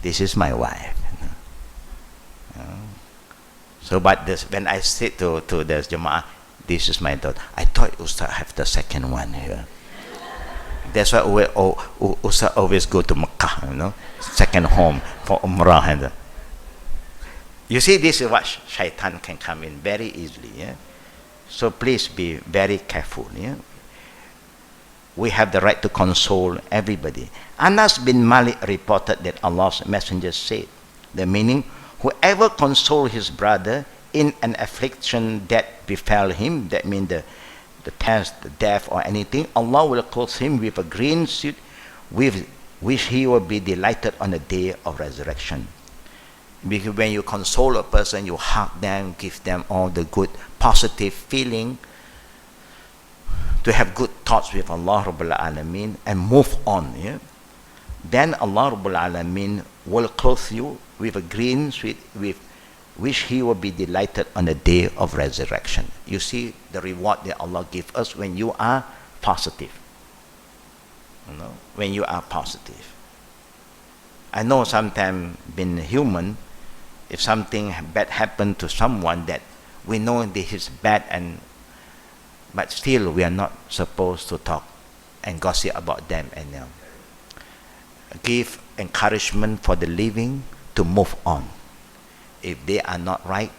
This is my wife. So, but when I said to the Jama'ah, this is my daughter, I thought Ustaz have the second one here. That's why Ustaz always go to Makkah, second home for Umrah. You see, this is what shaitan can come in very easily. So please be very careful. We have the right to console everybody. Anas bin Malik reported that Allah's messenger said, the meaning, whoever consoles his brother in an affliction that befell him, that means the pest, the death or anything, Allah will clothe him with a green suit with which he will be delighted on the day of resurrection. Because when you console a person, you hug them, give them all the good, positive feeling, to have good thoughts with Allah Rabbul Alameen and move on. Then Allah Rabbul Alameen will clothe you with a green suit with which he will be delighted on the day of resurrection. You see the reward that Allah gives us when you are positive. When you are positive. I know sometimes being human, if something bad happened to someone that we know this is bad, but still we are not supposed to talk and gossip about them and give encouragement for the living to move on. If they are not right,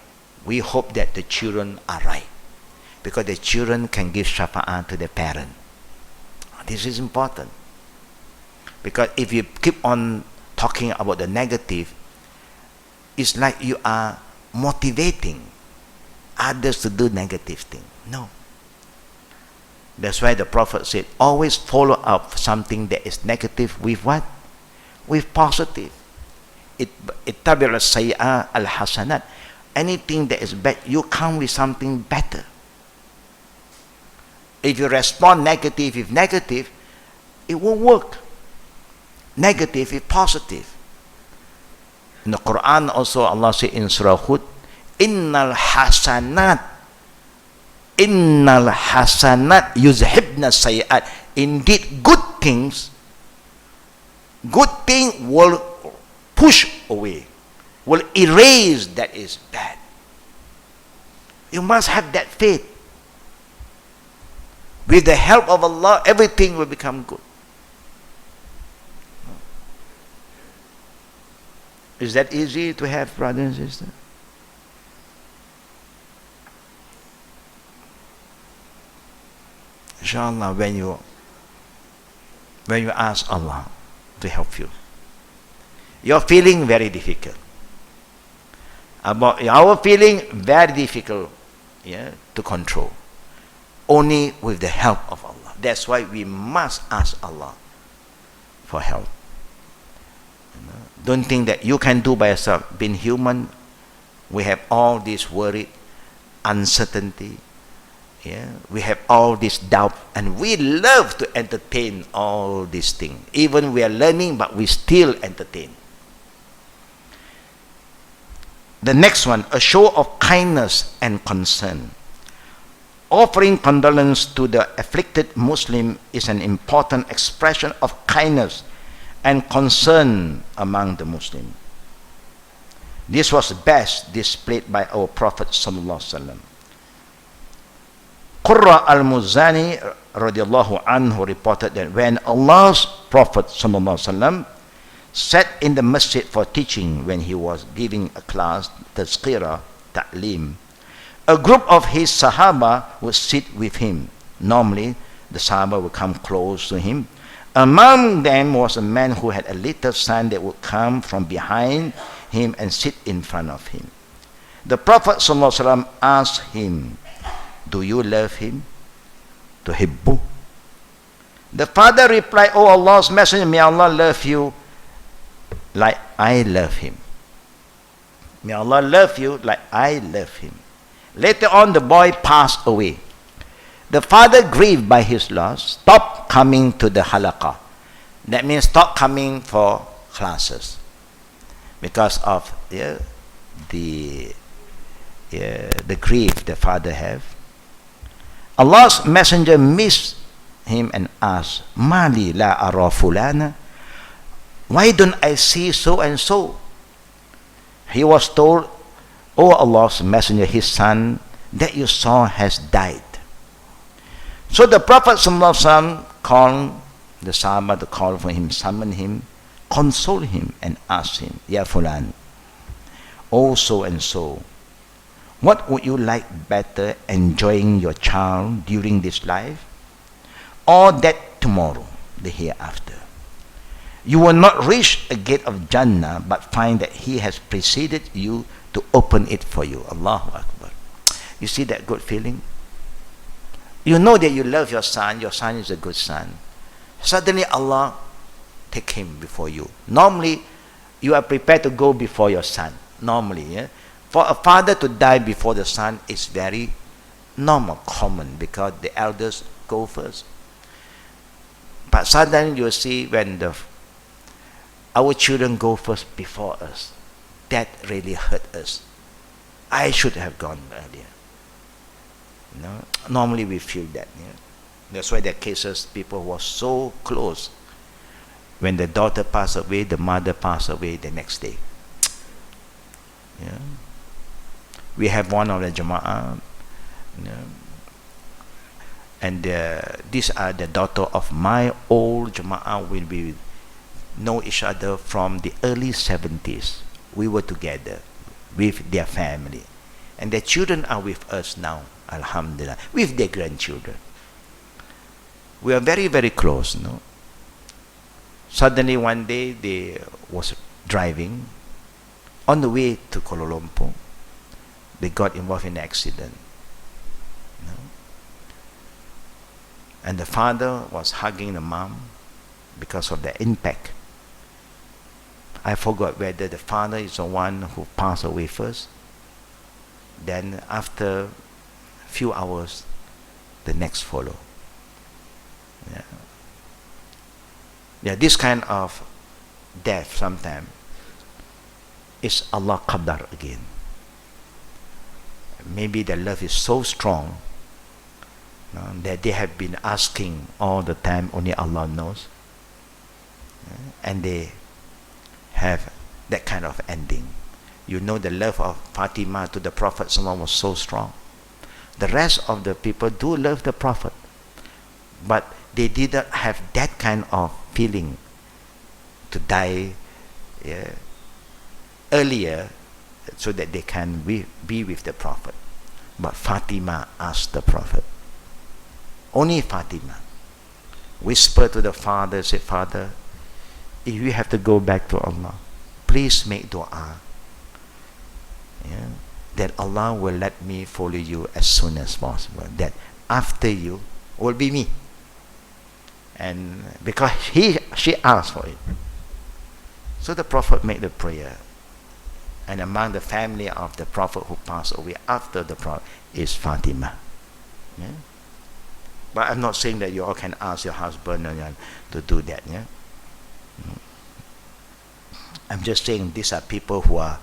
we hope that the children are right, because the children can give shafa'ah to the parent. This is important, because if you keep on talking about the negative, it's like you are motivating others to do negative things. No. That's why the Prophet said, always follow up something that is negative with what? With positive. Ittabi' as-sayyi'ah al-hasanat. Anything that is bad, you come with something better. If you respond negative with negative, it won't work. Negative with positive. In the Quran also, Allah said in Surah Hud, Innal hasanat yuzhibna sayyat. Indeed, good thing will push away, will erase that is bad. You must have that faith. With the help of Allah, everything will become good. Is that easy to have, brothers and sisters? Inshallah, when you ask Allah to help you, you're feeling very difficult. About our feeling very difficult, to control. Only with the help of Allah. That's why we must ask Allah for help. Don't think that you can do by yourself. Being human, we have all this worry. uncertainty. Yeah, we have all this doubt, and we love to entertain all these things. Even we are learning, but we still entertain. The next one, a show of kindness and concern. Offering condolence to the afflicted Muslim is an important expression of kindness and concern among the Muslims. This was best displayed by our Prophet sallallahu alaihi wasallam. Qurra al-Muzani radiallahu anhu reported that when Allah's Prophet sallallahu alaihi wasallam sat in the masjid for teaching, when he was giving a class, tazkira, ta'lim, a group of his Sahaba would sit with him. Normally, the Sahaba would come close to him. Among them was a man who had a little son that would come from behind him and sit in front of him. The Prophet ﷺ asked him, "Do you love him?" Tuhibbu. The father replied, "O Allah's Messenger, may Allah love you like I love him. May Allah love you like I love him." Later on, the boy passed away. The father, grieved by his loss, stopped coming to the halaqah. That means stopped coming for classes because of the grief the father have. Allah's Messenger missed him and asked, "Mali la ara fulana?" Why don't I see so and so? He was told, "O Allah's Messenger, his son that you saw has died." So the Prophet ﷺ called the Sahaba to call for him, summon him, console him, and ask him, "Ya Fulan, O so and so, what would you like better, enjoying your child during this life, or that tomorrow, the hereafter? You will not reach a gate of Jannah, but find that he has preceded you to open it for you." Allahu Akbar. You see that good feeling? You know that you love your son is a good son. Suddenly Allah take him before you. Normally, you are prepared to go before your son. Normally, yeah? For a father to die before the son is very normal, common, because the elders go first. But suddenly you see when our children go first before us, that really hurt us. I should have gone earlier. You know? Normally we feel that. Yeah? That's why there are cases people who are so close. When the daughter passed away, the mother passed away the next day. Yeah? We have one of the Jama'ah, you know, and these are the daughter of my old Jama'ah. We know each other from the early 70s. We were together with their family, and their children are with us now, alhamdulillah, with their grandchildren. We are very, very close, no? Suddenly one day they was driving on the way to Kuala Lumpur. They got involved in an accident, no? And the father was hugging the mom because of the impact. I forgot whether the father is the one who passed away first. Then after a few hours, the next follow. Yeah, this kind of death sometimes is Allah qadar again. Maybe the love is so strong, that they have been asking all the time, only Allah knows. And they have that kind of ending. You know, the love of Fatima to the Prophet ﷺ was so strong. The rest of the people do love the Prophet, but they didn't have that kind of feeling to die earlier so that they can be with the Prophet. But Fatima asked the Prophet, only Fatima, whispered to the father, said, "Father, if you have to go back to Allah, please make dua, that Allah will let me follow you as soon as possible, that after you will be me." And because she asked for it, so the Prophet made the prayer, And among the family of the Prophet who passed away after the Prophet is Fatima. Yeah? But I'm not saying that you all can ask your husband to do that. Yeah? I'm just saying these are people who are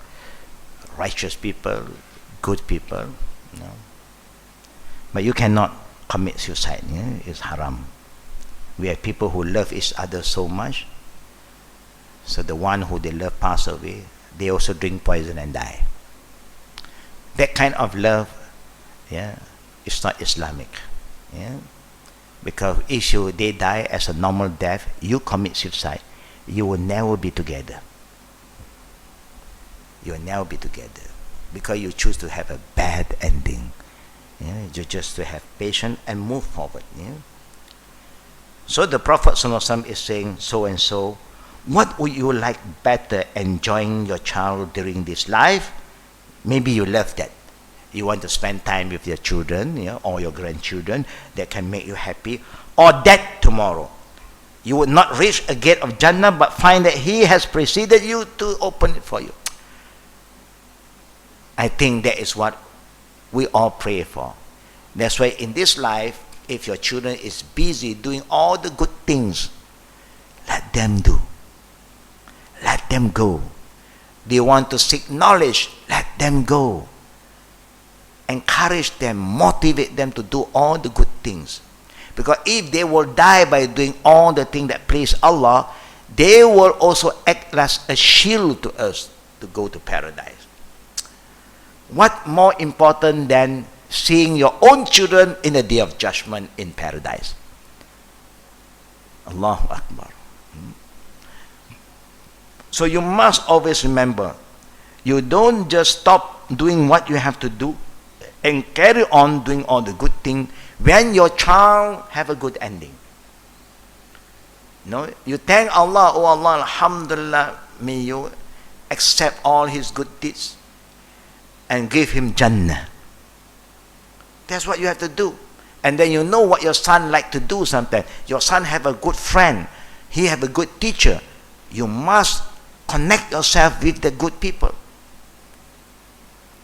righteous people, good people. You know? But you cannot commit suicide. Yeah? It's haram. We have people who love each other so much. So the one who they love pass away, they also drink poison and die. That kind of love, yeah, is not Islamic. Yeah? Because if they die as a normal death, you commit suicide, you will never be together. You will never be together. Because you choose to have a bad ending. Yeah? You just to have patience and move forward. Yeah? So the Prophet ﷺ is saying, so and so, what would you like better, enjoying your child during this life? Maybe you love that. You want to spend time with your children, you know, or your grandchildren that can make you happy. Or that tomorrow, you would not reach a gate of Jannah, but find that He has preceded you to open it for you. I think that is what we all pray for. That's why in this life, if your children is busy doing all the good things, let them do. Let them go. They want to seek knowledge, let them go. Encourage them, motivate them to do all the good things. Because if they will die by doing all the things that please Allah, they will also act as a shield to us to go to paradise. What more important than seeing your own children in the day of judgment in paradise? Allahu Akbar. So you must always remember, you don't just stop doing what you have to do and carry on doing all the good things when your child have a good ending. No, you thank Allah, oh Allah, Alhamdulillah, may you accept all his good deeds and give him Jannah. That's what you have to do. And then you know what your son like to do sometimes. Your son have a good friend. He have a good teacher. You must connect yourself with the good people.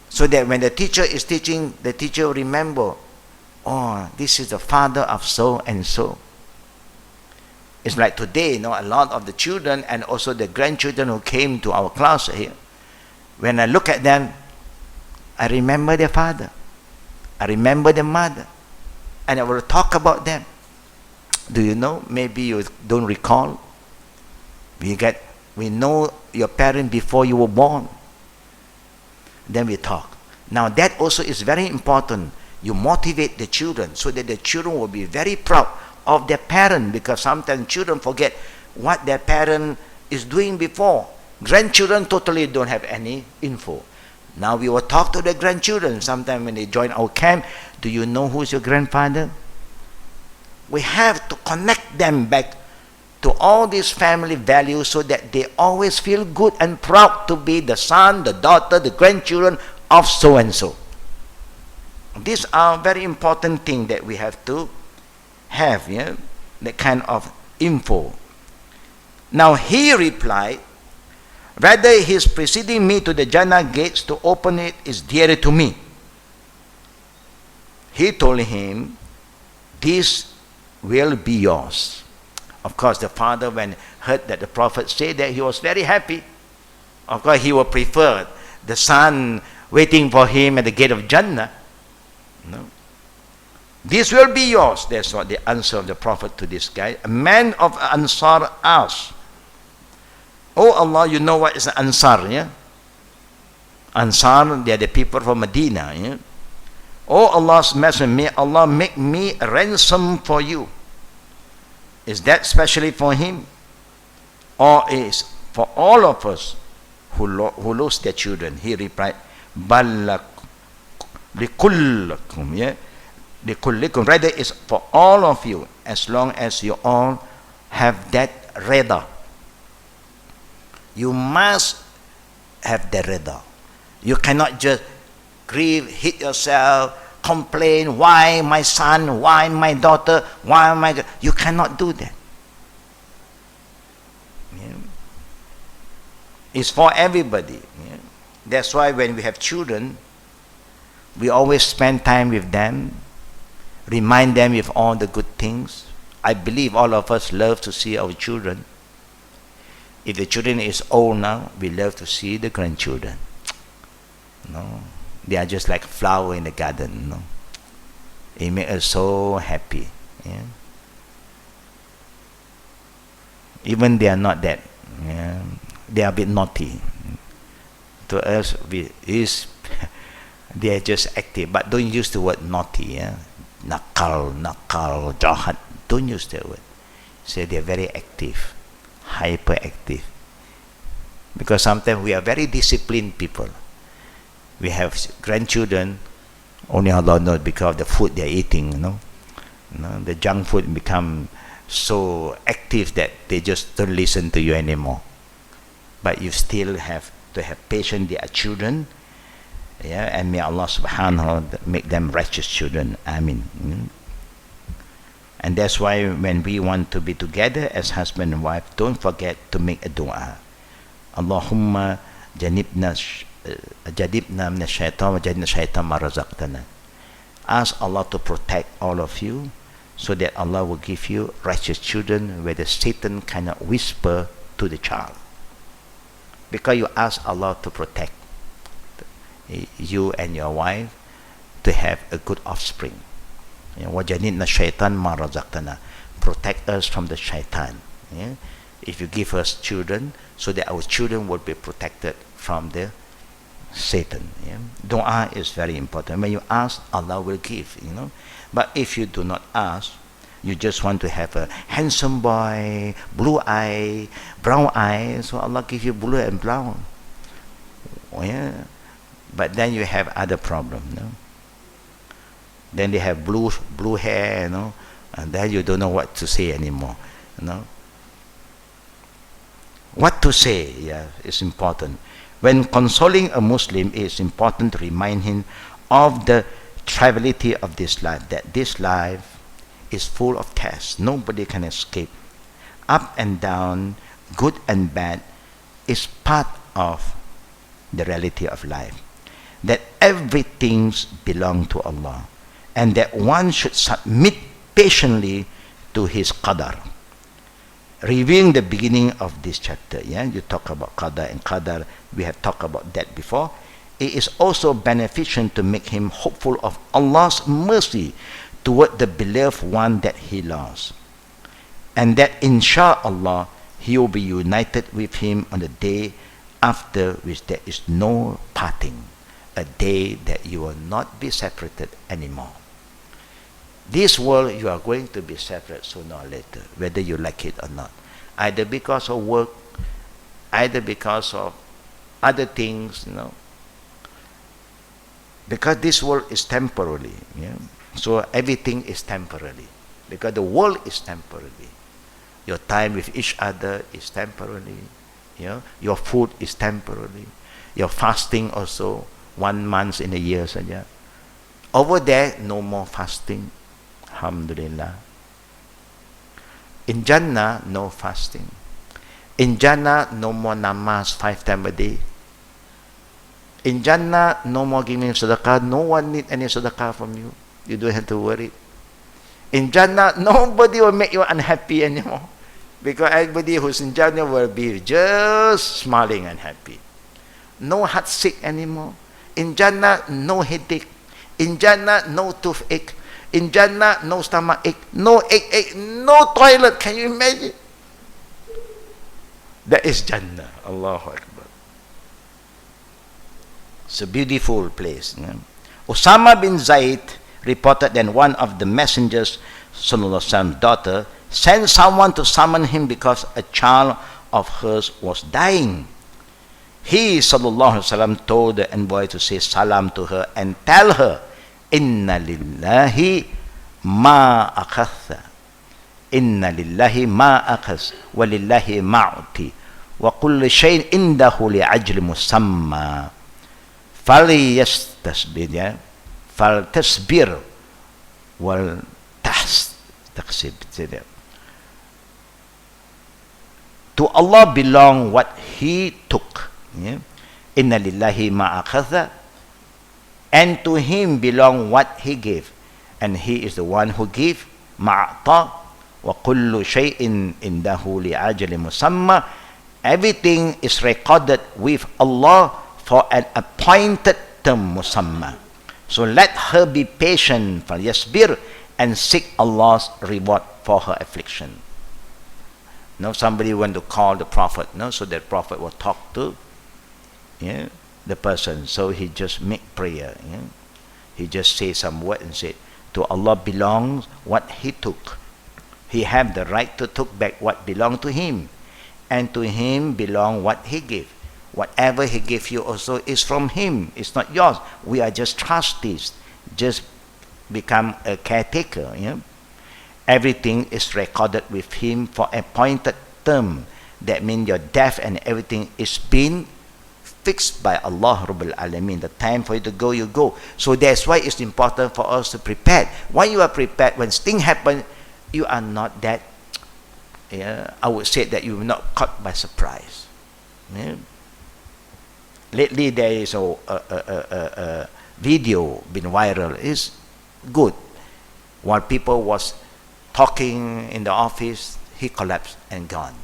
So that when the teacher is teaching, the teacher will remember, oh, this is the father of so and so. It's like today, you know, a lot of the children and also the grandchildren who came to our class here, when I look at them, I remember their father. I remember their mother. And I will talk about them. Do you know? Maybe you don't recall. We know your parent before you were born. Then we talk. Now that also is very important. You motivate the children so that the children will be very proud of their parent, because sometimes children forget what their parent is doing before. Grandchildren totally don't have any info. Now we will talk to the grandchildren sometime when they join our camp. Do you know who's your grandfather? We have to connect them back to all these family values so that they always feel good and proud to be the son, the daughter, the grandchildren of so and so. These are very important things that we have to have, yeah, that kind of info. Now he replied, rather his preceding me to the Jannah gates to open it is dearer to me. He told him, this will be yours. Of course, the father, when heard that the Prophet said that, he was very happy. Of course, he would prefer the son waiting for him at the gate of Jannah. No. This will be yours. That's what the answer of the Prophet to this guy. A man of Ansar asked, oh Allah, you know what is Ansar, yeah? Ansar, they are the people from Medina, yeah? Oh Allah's Messenger, may Allah make me a ransom for you. Is that specially for him? Or is for all of us who lose their children? He replied, Balak likullakum, yeah? Likullikum, rather is for all of you, as long as you all have that reda. You must have the reda. You cannot just grieve, hit yourself, complain, why my son, why my daughter, why my... You cannot do that. Yeah. It's for everybody. Yeah. That's why when we have children, we always spend time with them, remind them of all the good things. I believe all of us love to see our children. If the children is old now, we love to see the grandchildren. No, they are just like flower in the garden. No, it makes us so happy. Yeah? Even they are not that. Yeah? They are a bit naughty. To us, they are just active. But don't use the word naughty. Yeah? Nakal, jahat. Don't use that word. Say they are very active, hyperactive. Because sometimes we are very disciplined people. We have grandchildren, only Allah knows because of the food they are eating. The junk food become so active that they just don't listen to you anymore. But you still have to have patience. They are children, yeah, and may Allah subhanahu wa ta'ala make them righteous children. Ameen. And that's why when we want to be together as husband and wife, don't forget to make a dua. Allahumma janibna min ash-shaytan wa janibna shaytan ma razaqtana. Ask Allah to protect all of you, so that Allah will give you righteous children where the Satan cannot whisper to the child. Because you ask Allah to protect you and your wife to have a good offspring. وَجَنِبْنَا الشَّيْطَانَ مَا رَزَقْتَنَا. Protect us from the shaitan. Yeah? If you give us children, so that our children will be protected from the Satan. Yeah? Dua is very important. When you ask, Allah will give. But if you do not ask, you just want to have a handsome boy, blue eye, brown eye, so Allah give you blue and brown. Yeah? But then you have other problems. Then they have blue hair, and then you don't know what to say anymore. What to say, yeah, is important. When consoling a Muslim, it is important to remind him of the triviality of this life, that this life is full of tests. Nobody can escape. Up and down, good and bad, is part of the reality of life. That everything belongs to Allah, and that one should submit patiently to His qadar. Reviewing the beginning of this chapter, you talk about qadar and qadar. We have talked about that before. It is also beneficial to make him hopeful of Allah's mercy toward the beloved one that he loves, and that inshallah he will be united with him on the day after which there is no parting, a day that you will not be separated anymore. This world, you are going to be separate sooner or later, whether you like it or not, either because of work, either because of other things, because this world is temporary. So everything is temporary, because the world is temporary. Your time with each other is temporary. Your food is temporary. Your fasting also 1 month in a year. Over there, no more fasting. Alhamdulillah. In Jannah, no fasting. In Jannah, no more namaz 5 times a day. In Jannah, no more giving sadaqah. No one need any sadaqah from you. You don't have to worry. In Jannah, nobody will make you unhappy anymore, because everybody who's in Jannah will be just smiling and happy. No heartsick anymore. In Jannah, no headache. In Jannah, no toothache. In Jannah, no stomach ache. No ache, no toilet. Can you imagine? That is Jannah. Allahu Akbar. It's a beautiful place. Osama bin Zaid reported that one of the messengers, Sallallahu Alaihi Wasallam's daughter, sent someone to summon him because a child of hers was dying. He, Sallallahu Alaihi Wasallam, told the envoy to say salam to her and tell her, Inna lillahi ma akhadha. Inna lillahi ma akhaz wa lillahi ma'uti wa kulli shayin indahu li'ajli musamma falyastasbir faltasbir wal taksib. To Allah belong what He took, Inna lillahi ma'akhadha, and to him belong what he gave, and he is the one who gave. Ma'ata wa kullu shay'in indahu li'ajali musamma. Everything is recorded with Allah for an appointed term, musamma. So let her be patient, falyasbir, and seek Allah's reward for her affliction. No, somebody went to call the Prophet, no, so that Prophet will talk to the person. So he just make prayer. He just say some word and said, to Allah belongs what he took. He have the right to take back what belonged to him, and to him belong what he gave. Whatever he gave you also is from him. It's not yours. We are just trustees. Just become a caretaker. Everything is recorded with him for appointed term. That means your death and everything is been fixed by Allah Rabbul Alameen. The time for you to go, you go. So that's why it's important for us to prepare. When you are prepared, when things happen, you are not that, I would say that you are not caught by surprise. Lately there is a video been viral. It's good. While people was talking in the office, he collapsed and gone.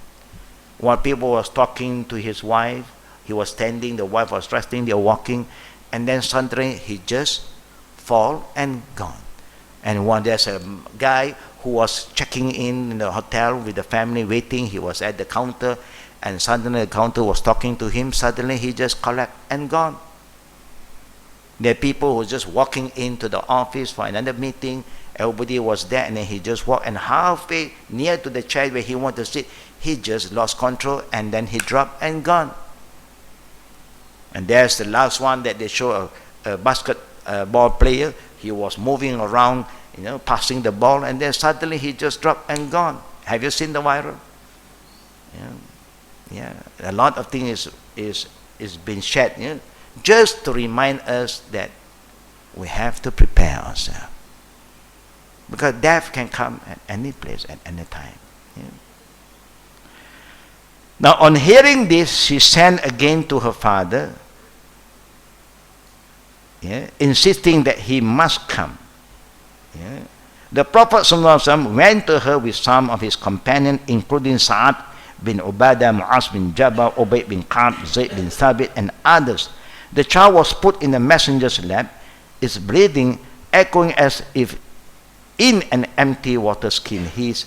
While people was talking to his wife, he was standing, the wife was resting, they were walking, and then suddenly he just fall and gone. And when there's a guy who was checking in the hotel with the family waiting, he was at the counter, and suddenly the counter was talking to him, suddenly he just collapsed and gone. There are people who were just walking into the office for another meeting, everybody was there, and then he just walked, and halfway near to the chair where he wanted to sit, he just lost control, and then he dropped and gone. And there's the last one that they show a basketball player. He was moving around, passing the ball, and then suddenly he just dropped and gone. Have you seen the viral? Yeah. A lot of things is being shared, just to remind us that we have to prepare ourselves, because death can come at any place at any time. Now, on hearing this, she sent again to her father, insisting that he must come. The Prophet ﷺ went to her with some of his companions, including Sa'ad bin Ubadah, Mu'az bin Jabal, Ubay bin Ka'b, Zayd bin Thabit, and others. The child was put in the messenger's lap, its breathing echoing as if in an empty water skin. His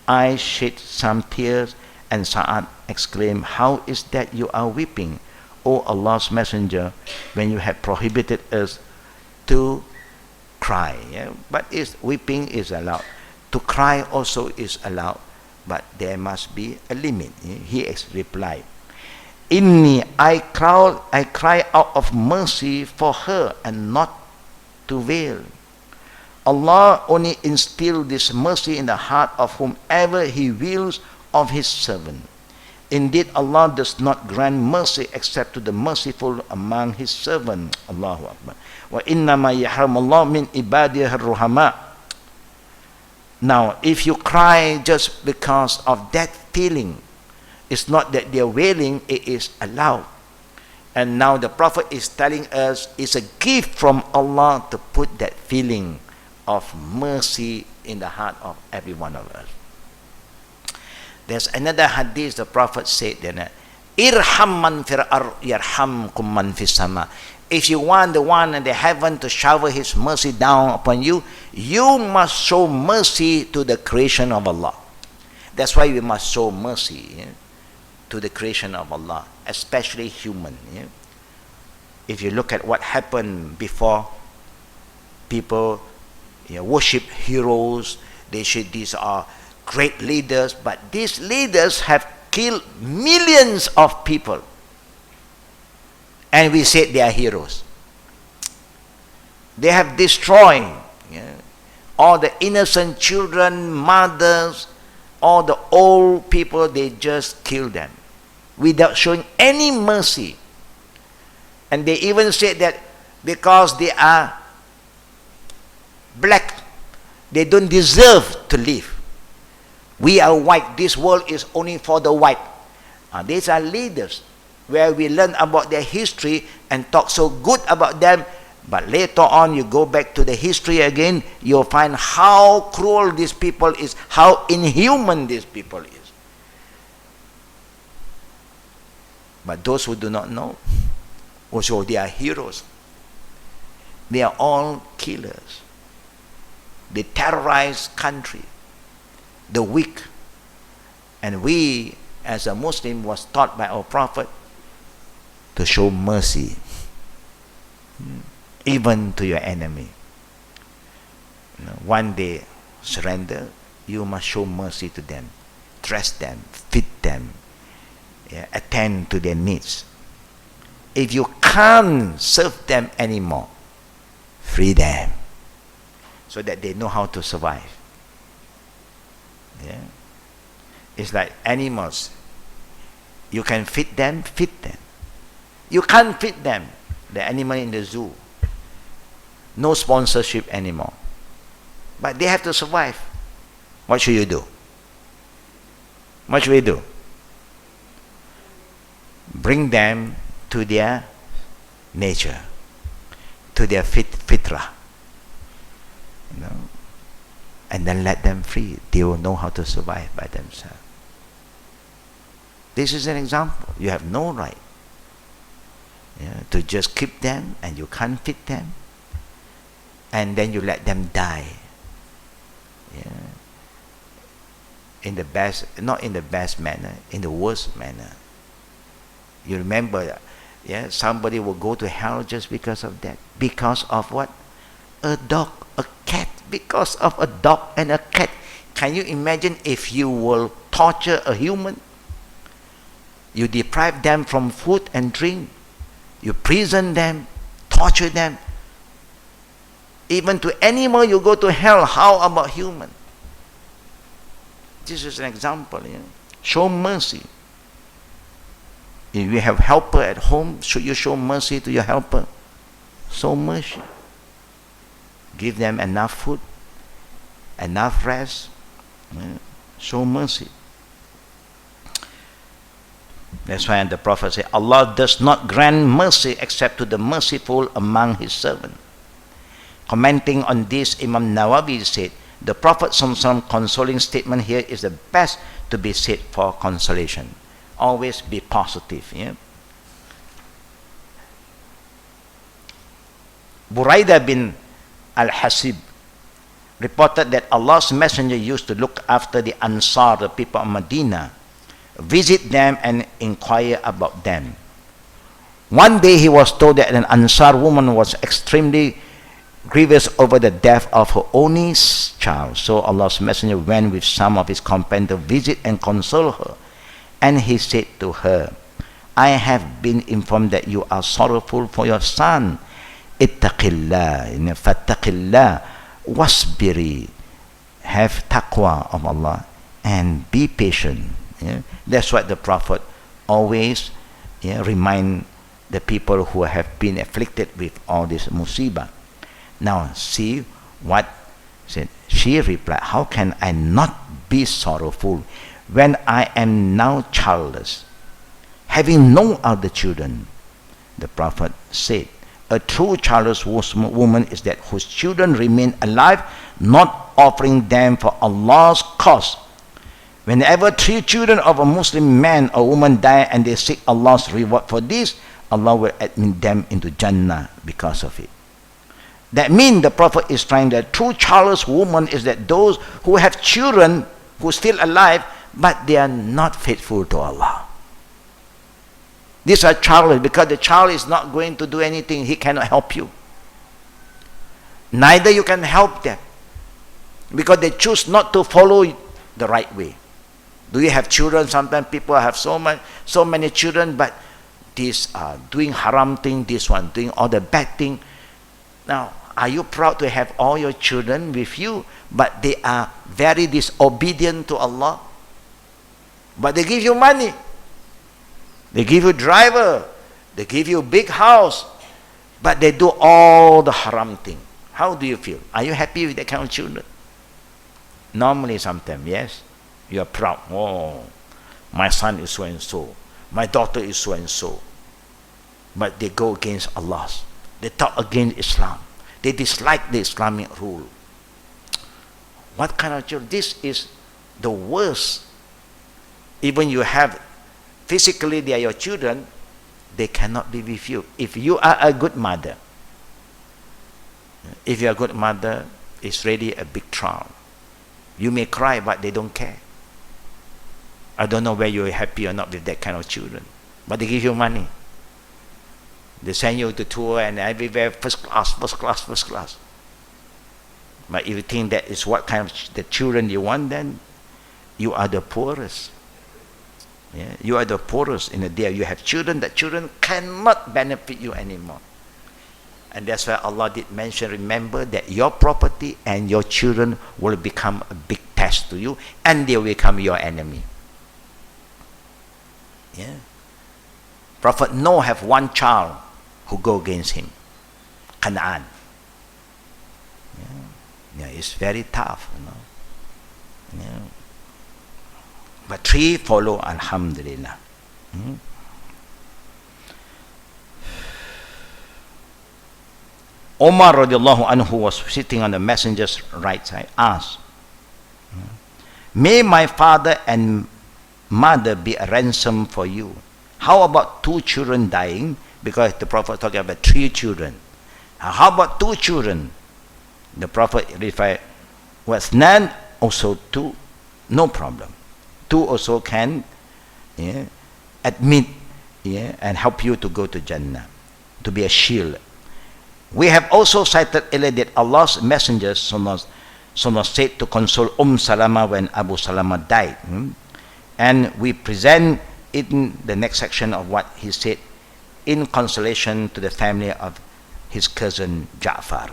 eyes shed some tears, and Sa'ad exclaimed, "How is that you are weeping, O Allah's Messenger, when you have prohibited us to cry?" But weeping is allowed. To cry also is allowed, but there must be a limit. He replied, "Inni, I cry out of mercy for her and not to wail. Allah only instills this mercy in the heart of whomever He wills of His servant. Indeed, Allah does not grant mercy except to the merciful among His servants." Allahu Akbar. Wa innama yahramullahu min ibadihi ar-ruhama. Now, if you cry just because of that feeling, it's not that they're wailing, it is allowed. And now the Prophet is telling us it's a gift from Allah to put that feeling of mercy in the heart of every one of us. There's another hadith the Prophet said, "Irham man fil ard yarhamkum man fis sama." If you want the one in the heaven to shower His mercy down upon you, you must show mercy to the creation of Allah. That's why we must show mercy to the creation of Allah, especially human. If you look at what happened before, people worship heroes. They say these are great leaders, but these leaders have killed millions of people, and we say they are heroes. They have destroyed all the innocent children, mothers, all the old people. They just kill them without showing any mercy. And they even said that because they are black, they don't deserve to live. We are white. This world is only for the white. These are leaders. where we learn about their history and talk so good about them, but later on you go back to the history again, you'll find how cruel these people is, how inhuman these people is. But those who do not know, also they are heroes. They are all killers. They terrorize country, the weak. And we, as a Muslim, was taught by our Prophet to show mercy, even to your enemy. One day, surrender, you must show mercy to them, dress them, feed them, attend to their needs. If you can't serve them anymore, free them so that they know how to survive. It's like animals. You can feed them, feed them. You can't feed them, the animal in the zoo. No sponsorship anymore. But they have to survive. What should you do? What should we do? Bring them to their nature, to their fitra. And then let them free. They will know how to survive by themselves. This is an example. You have no right to just keep them, and you can't feed them, and then you let them die. In the best, not in the best manner, in the worst manner. You remember, somebody will go to hell just because of that. Because of what? A dog, a cat. Because of a dog and a cat. Can you imagine if you will torture a human? You deprive them from food and drink. You prison them, torture them. Even to animal you go to hell. How about human? This is an example. Show mercy. If you have helper at home, should you show mercy to your helper? Show mercy. Give them enough food, enough rest. Show mercy. That's why the Prophet said, Allah does not grant mercy except to the merciful among His servants. Commenting on this, Imam Nawawi said, the Prophet's consoling statement here is the best to be said for consolation. Always be positive. Buraidah bin Al-Hasib reported that Allah's Messenger used to look after the Ansar, the people of Medina, visit them and inquire about them. One day he was told that an Ansar woman was extremely grievous over the death of her only child. So Allah's Messenger went with some of his companions to visit and console her. And he said to her, I have been informed that you are sorrowful for your son. Ittaqillah, fattaqillah, wasbiri. Have taqwa of Allah and be patient. That's what the Prophet always remind the people who have been afflicted with all this musibah. Now see what said. She replied, how can I not be sorrowful when I am now childless, having no other children? The Prophet said, a true childless woman is that whose children remain alive, not offering them for Allah's cause. Whenever 3 children of a Muslim man or woman die and they seek Allah's reward for this, Allah will admit them into Jannah because of it. That means the Prophet is trying that true childless woman is that those who have children who are still alive, but they are not faithful to Allah. These are childless because the child is not going to do anything. He cannot help you. Neither you can help them because they choose not to follow the right way. Do you have children? Sometimes people have so many children, but these are doing haram thing, this one doing all the bad thing. Now, are you proud to have all your children with you, but they are very disobedient to Allah? But they give you money. They give you driver. They give you big house. But they do all the haram thing. How do you feel? Are you happy with that kind of children? Normally sometimes, yes. You are proud. Oh, my son is so and so. My daughter is so and so. But they go against Allah. They talk against Islam. They dislike the Islamic rule. What kind of children? This is the worst. Even you have, physically they are your children, they cannot be with you. If you are a good mother, it's really a big trial. You may cry, but they don't care. I don't know whether you're happy or not with that kind of children. But they give you money. They send you to tour and everywhere, first class. But if you think that is what kind of the children you want, then you are the poorest. Yeah? You are the poorest in the day. You have children, that children cannot benefit you anymore. And that's why Allah did mention, remember that your property and your children will become a big test to you, and they will become your enemy. Yeah. Prophet Noah have one child who go against him, Canaan. Yeah, it's very tough, you know. Yeah. But 3 follow, alhamdulillah. Omar radiallahu anhu was sitting on the messenger's right side, asked, may my father and mother be a ransom for you. How about 2 children dying? Because the Prophet talking about 3 children. How about 2 children? The Prophet replied, was none, also 2, no problem. 2 also can admit and help you to go to Jannah, to be a shield. We have also cited earlier that Allah's messengers said to console Salama when Abu Salama died. And we present in the next section of what he said in consolation to the family of his cousin Ja'far.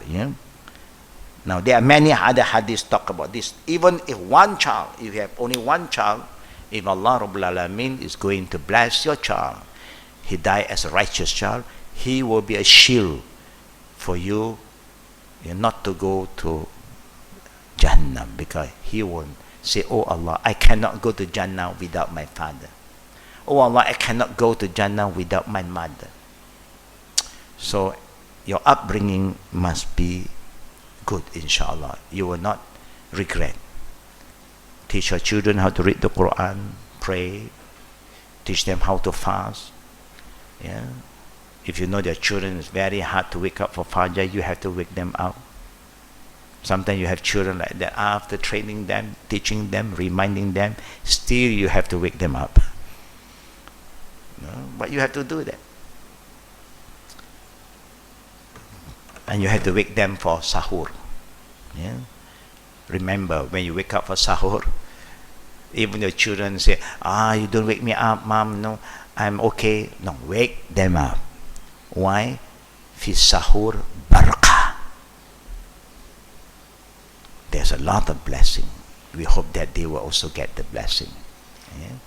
Now there are many other hadiths talk about this. Even if one child, if you have only one child, if Allah Rabbul Alameen is going to bless your child, he died as a righteous child, he will be a shield for you, not to go to Jannah, because he won't say, oh Allah, I cannot go to Jannah without my father. Oh Allah, I cannot go to Jannah without my mother. So your upbringing must be good, inshallah. You will not regret. Teach your children how to read the Quran, pray, teach them how to fast. Yeah. If you know their children is very hard to wake up for Fajr, you have to wake them up. Sometimes you have children like that, after training them, teaching them, reminding them, still you have to wake them up. But you have to do that. And you have to wake them for sahur. Yeah. Remember, when you wake up for sahur, even your children say, you don't wake me up, mom, no, I'm okay. No, wake them up. Why? Fi sahur barakah. There's a lot of blessing. We hope that they will also get the blessing. Yeah?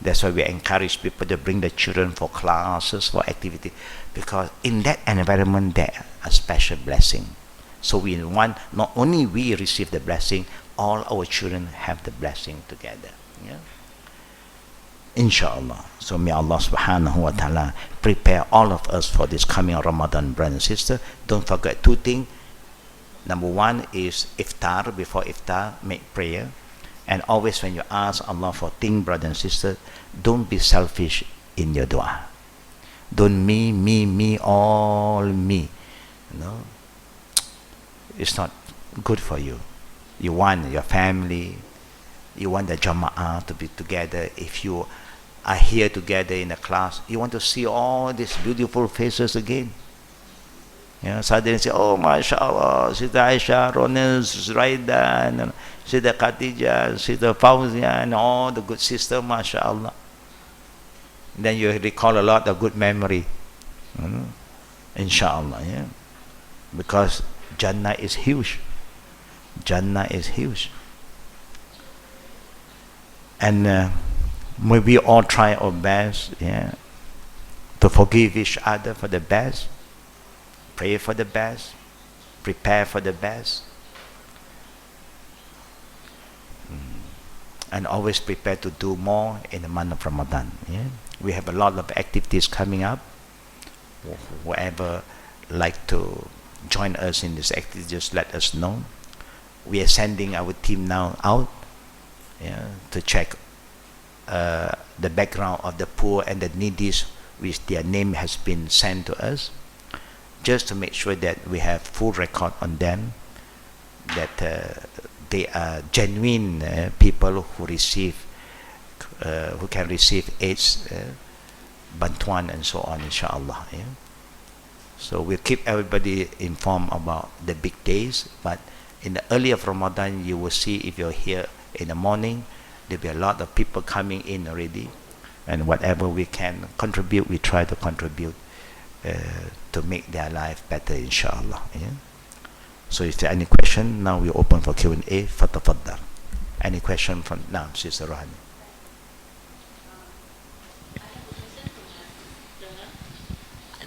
That's why we encourage people to bring the children for classes, for activity, because in that environment there a special blessing. So we want not only we receive the blessing, all our children have the blessing together. Yeah? Inshallah. So may Allah subhanahu wa ta'ala prepare all of us for this coming Ramadan, brothers and sisters. Don't forget 2 things. Number 1 is iftar. Before iftar, make prayer. And always when you ask Allah for things, brothers and sisters, don't be selfish in your dua. Don't me, all me. It's not good for you. You want your family, you want the jama'ah to be together. If you are here together in a class, you want to see all these beautiful faces again. Suddenly say, oh, mashallah, Sister Aisha, Ronald, Raida, Sister Khadija, Sister Fauzia, and all the good sisters, mashallah. Then you recall a lot of good memory. Inshallah, yeah. Because Jannah is huge. Jannah is huge. And may we all try our best, to forgive each other for the best, pray for the best, prepare for the best, and always prepare to do more in the month of Ramadan. We have a lot of activities coming up. Whoever like to join us in this activity, just let us know. We are sending our team now out to check the background of the poor and the needy, which their name has been sent to us, just to make sure that we have full record on them, that they are genuine people who receive, who can receive aids, bantuan, and so on, inshallah. So we'll keep everybody informed about the big days, but in the early of Ramadan, you will see, if you're here in the morning, there'll be a lot of people coming in already, and whatever we can contribute, we try to contribute to make their life better, inshallah. So if there are any question, now we open for Q&A. Fatafaddal. Any question from now, Sister Rohani?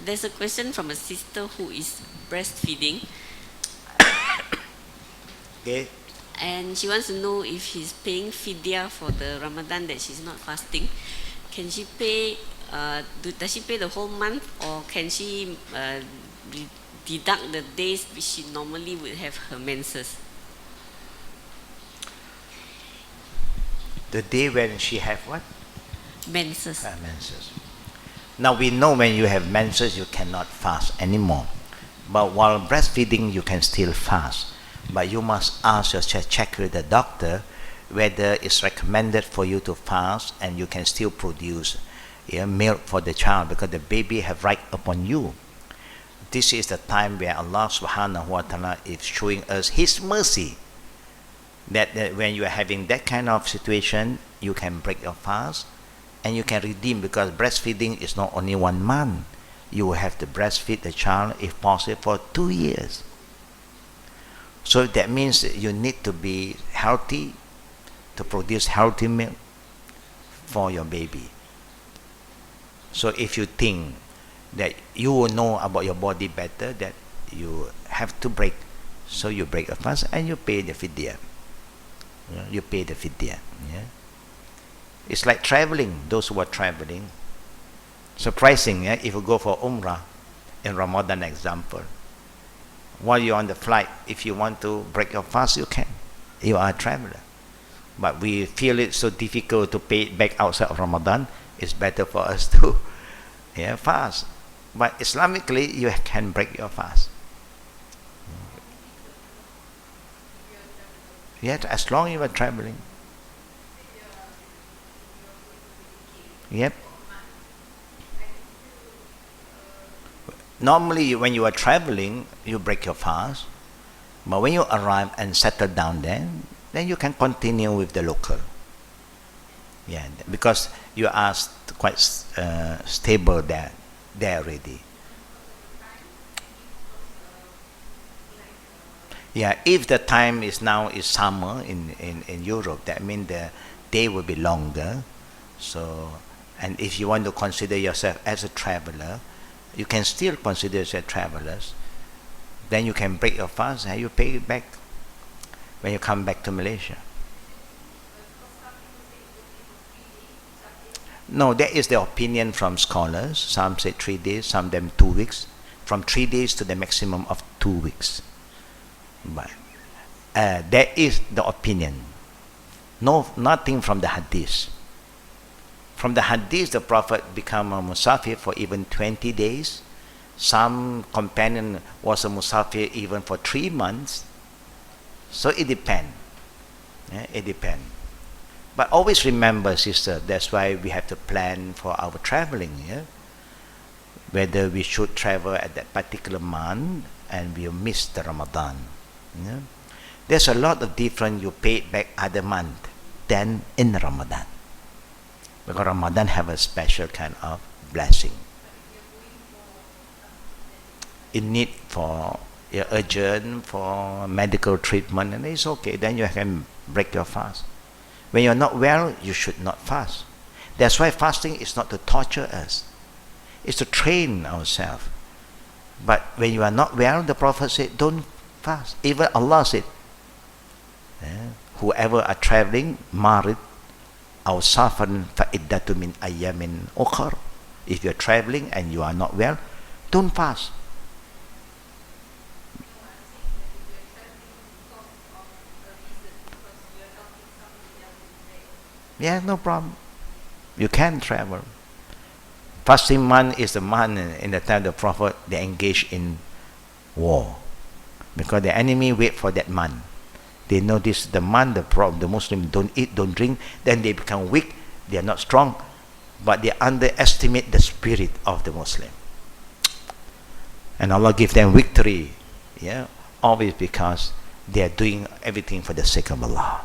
There's a question from a sister who is breastfeeding. Okay. And she wants to know if she's paying fidya for the Ramadan that she's not fasting. Can she pay, does she pay the whole month, or can she deduct the days which she normally would have her menses? The day when she have what? Menses. Menses. Now we know when you have menses, you cannot fast anymore. But while breastfeeding, you can still fast. But you must ask yourself, check with the doctor whether it's recommended for you to fast, and you can still produce milk for the child, because the baby have right upon you. This is the time where Allah subhanahu wa ta'ala is showing us His mercy, that when you are having that kind of situation, you can break your fast and you can redeem, because breastfeeding is not only 1 month. You will have to breastfeed the child, if possible, for 2 years. So that means you need to be healthy, to produce healthy milk for your baby. So if you think that you will know about your body better, that you have to break, so you break a fast and you pay the fidya. You pay the fidya. It's like traveling. Those who are traveling, surprising, if you go for Umrah in Ramadan, example, while you're on the flight, if you want to break your fast, you can. You are a traveler. But we feel it so difficult to pay it back outside of Ramadan. It's better for us to fast. But Islamically, you can break your fast. Yet, as long as you are traveling. Yep. Normally, when you are traveling, you break your fast. But when you arrive and settle down then you can continue with the local. Because you are quite stable there already. If the time is now is summer in Europe, that means the day will be longer. So, and if you want to consider yourself as a traveler, you can still consider yourself travelers. Then you can break your fast and you pay it back when you come back to Malaysia. No, that is the opinion from scholars. Some say 3 days, some them 2 weeks. From 3 days to the maximum of 2 weeks. But that is the opinion. No, nothing from the hadith. From the hadith, the Prophet became a musafir for even 20 days. Some companion was a musafir even for 3 months. So it depends. It depends. But always remember, sister, that's why we have to plan for our traveling. Whether we should travel at that particular month and we'll miss the Ramadan. There's a lot of difference. You pay it back other month than in Ramadan. Because Ramadan have a special kind of blessing. In need for urgent, for medical treatment, and it's okay. Then you can break your fast. When you're not well, you should not fast. That's why fasting is not to torture us. It's to train ourselves. But when you are not well, the Prophet said, don't fast. Even Allah said, whoever are traveling, married, أو سافر فعدة من أيام أخر. If you're traveling and you are not well, don't fast. Yeah, no problem. You can travel. Fasting month is the month in the time of the Prophet they engage in war, because the enemy wait for that month. They know this is the month the Muslims don't eat, don't drink, then they become weak, they are not strong, but they underestimate the spirit of the Muslim. And Allah give them victory, yeah, always because they are doing everything for the sake of Allah.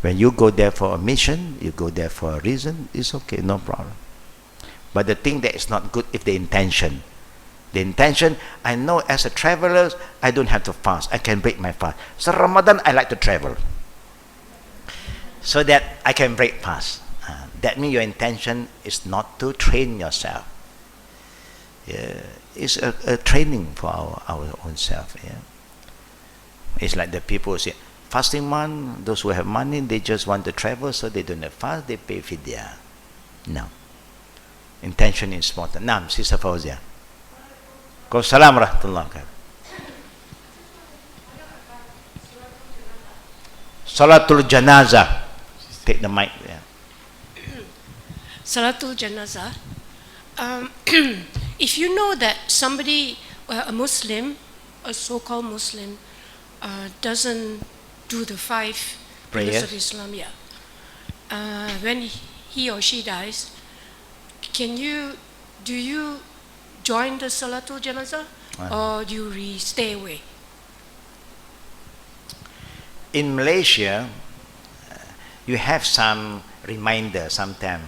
When you go there for a mission, you go there for a reason, it's okay, no problem. But the thing that is not good is the intention. The intention, I know as a traveler, I don't have to fast. I can break my fast. So Ramadan, I like to travel, so that I can break fast. That means your intention is not to train yourself. Yeah, it's a training for our own self. Yeah. It's like the people who say, fasting month, those who have money, they just want to travel, so they don't have fast, they pay fidya. No. Intention is important. Naam, Sister Fauzia. Salam rahmatullah. Salatul Janazah. Take the mic. Yeah. Salatul Janazah. If you know that somebody, a Muslim, a so-called Muslim, doesn't do the 5 pillars of Islam, when he or she dies, do you join the Salatul Janazah, or do you stay away? In Malaysia, you have some reminder sometimes.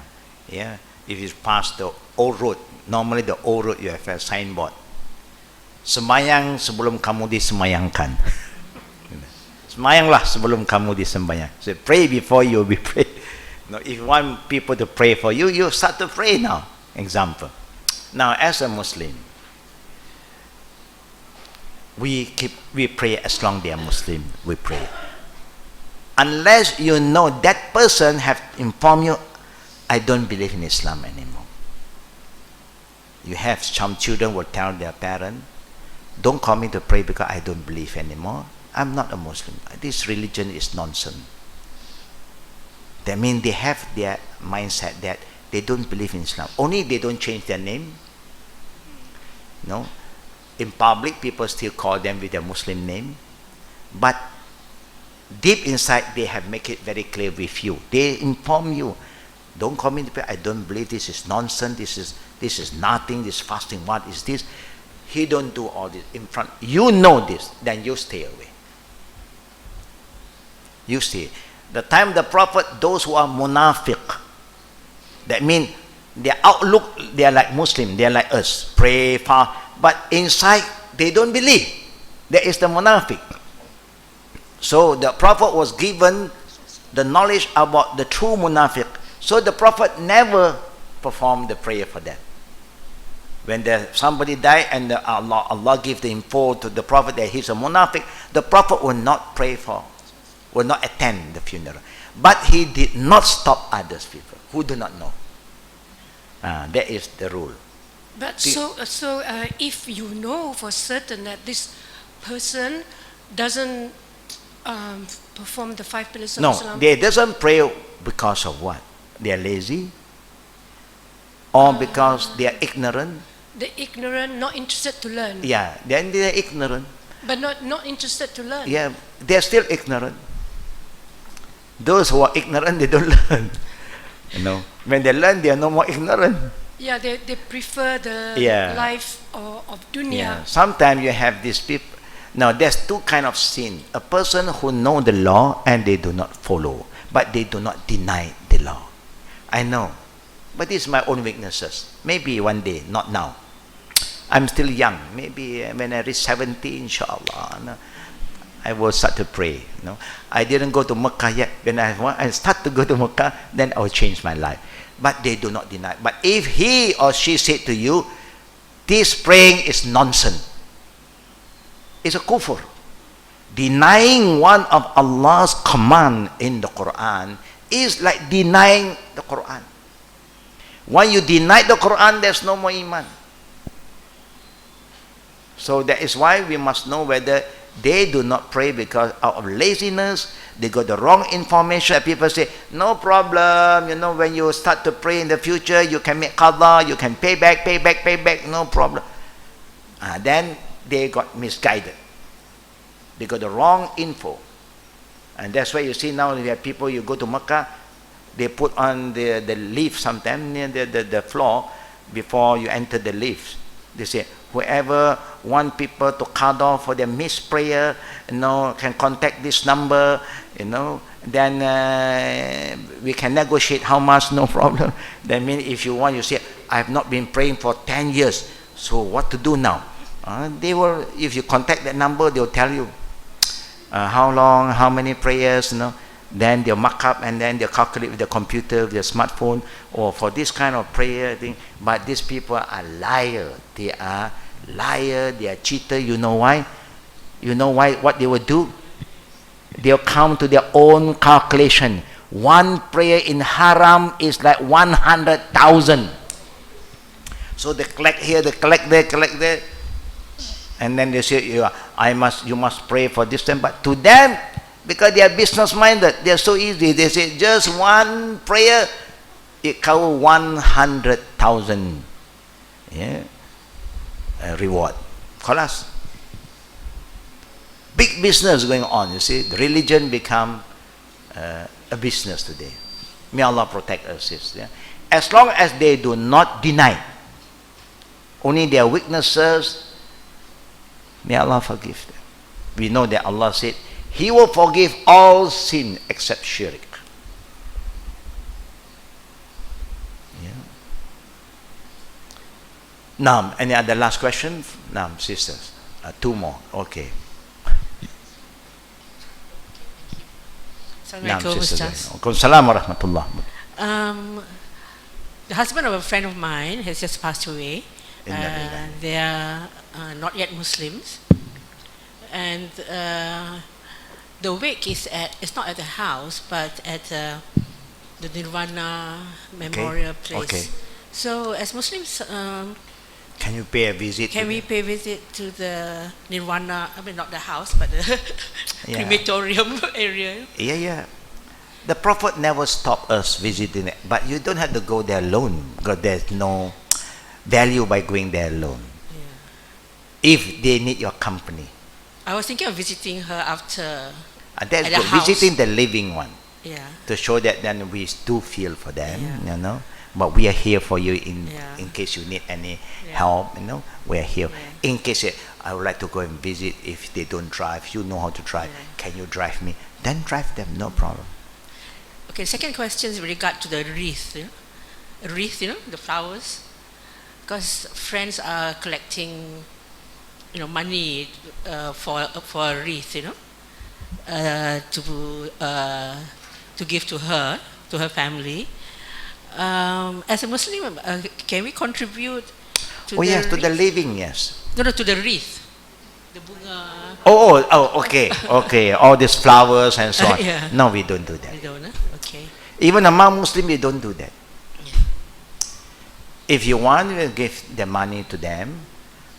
Yeah, if you pass the old road, normally the old road you have a signboard. Sembayang sebelum kamu disembayangkan. Sembayanglah sebelum kamu disembayang. So pray before you be prayed. No, if you want people to pray for you, you start to pray now. Example. Now, as a Muslim, we pray as long as they are Muslim. We pray. Unless you know that person have informed you, I don't believe in Islam anymore. You have some children will tell their parent, don't call me to pray because I don't believe anymore. I'm not a Muslim. This religion is nonsense. That means they have their mindset that they don't believe in Islam. Only they don't change their name. No, in public people still call them with their Muslim name, but deep inside they have make it very clear with you. They inform you, don't call me to pray. I don't believe, this is nonsense. This is nothing. This fasting, what is this? He don't do all this in front. You know this, then you stay away. You see, the time the Prophet, those who are munafiq, that means their outlook, they are like Muslim, they are like us, pray, fast, but inside they don't believe. There is the munafiq. So the Prophet was given the knowledge about the true munafiq. So the Prophet never performed the prayer for them. When somebody died and Allah gave the info to the Prophet that he's a munafiq, the Prophet will not pray for, will not attend the funeral. But he did not stop others people who do not know. That is the rule. But if you know for certain that this person doesn't perform the 5 pillars of Islam. No, they doesn't pray because of what? They are lazy, or because they are ignorant. They're ignorant, not interested to learn. Yeah, then they are ignorant. But not interested to learn. Yeah, they are still ignorant. Those who are ignorant, they don't learn. You know, when they learn, they are no more ignorant. Yeah, they prefer the life of dunya. Yeah. Sometimes you have these people. Now, there's 2 kind of sin. A person who know the law and they do not follow, but they do not deny the law. I know, but it's my own weaknesses. Maybe one day, not now. I'm still young. Maybe when I reach 70, inshallah, I will start to pray. No, I didn't go to Mecca yet. When I start to go to Mecca, then I will change my life. But they do not deny. But if he or she said to you, this praying is nonsense, it's a kufr. Denying one of Allah's command in the Quran is like denying the Quran. When you deny the Quran, there's no more iman. So that is why we must know whether they do not pray because out of laziness, they got the wrong information. People say, no problem, when you start to pray in the future, you can make qadha, you can pay back, no problem. Then they got misguided. They got the wrong info. And that's why you see now, we have people, you go to Mecca, they put on the leaf sometimes near the floor before you enter the leaves. They say, whoever want people to qadha for their missed prayer, can contact this number, then we can negotiate how much, no problem. That means if you want, you say, I have not been praying for 10 years, so what to do now? If you contact that number, they will tell you how long, how many prayers, then they'll mark up and then they'll calculate with the computer, with their smartphone, or for this kind of prayer thing. But these people are liar. They are liar, they are cheater. You know why? You know why? What they will do? They'll come to their own calculation. One prayer in haram is like 100,000. So they collect here, they collect there, and then they say, you must pray for this time. But to them, because they are business minded, they are so easy. They say just one prayer, it covers 100,000 reward. Khalas. Big business going on. You see, the religion become a business today. May Allah protect us. Yeah? As long as they do not deny only their weaknesses, may Allah forgive them. We know that Allah said He will forgive all sin except shirk. Now, any other last question? Now, sisters, two more. Okay. Assalamualaikum, Ustaz. Waalaikumsalam warahmatullah. The husband of a friend of mine has just passed away. They are not yet Muslims, and the wake is it's not at the house but at the Nirvana Memorial Place. Okay. So as Muslims, can you pay a visit? Can we pay visit to the Nirvana? I mean, not the house, but the crematorium area. Yeah. The Prophet never stopped us visiting it, but you don't have to go there alone because there's no value by going there alone. Yeah. If they need your company. I was thinking of visiting her after. That's good. Visiting the living one. Yeah. To show that then we do feel for them, But we are here for you in case you need any help, We are here. Yeah. In case I would like to go and visit, if they don't drive, you know how to drive. Can you drive me? Then drive them, no problem. Okay, second question is with regard to the wreath. Wreath, the flowers. Because friends are collecting, money for a wreath, to give to her family. As a Muslim, can we contribute to the to the wreath? living, yes. No, to the wreath. The bunga. Okay. All these flowers and so on. Yeah. No, we don't do that. You don't, okay. Even among Muslims, we don't do that. If you want, you will give the money to them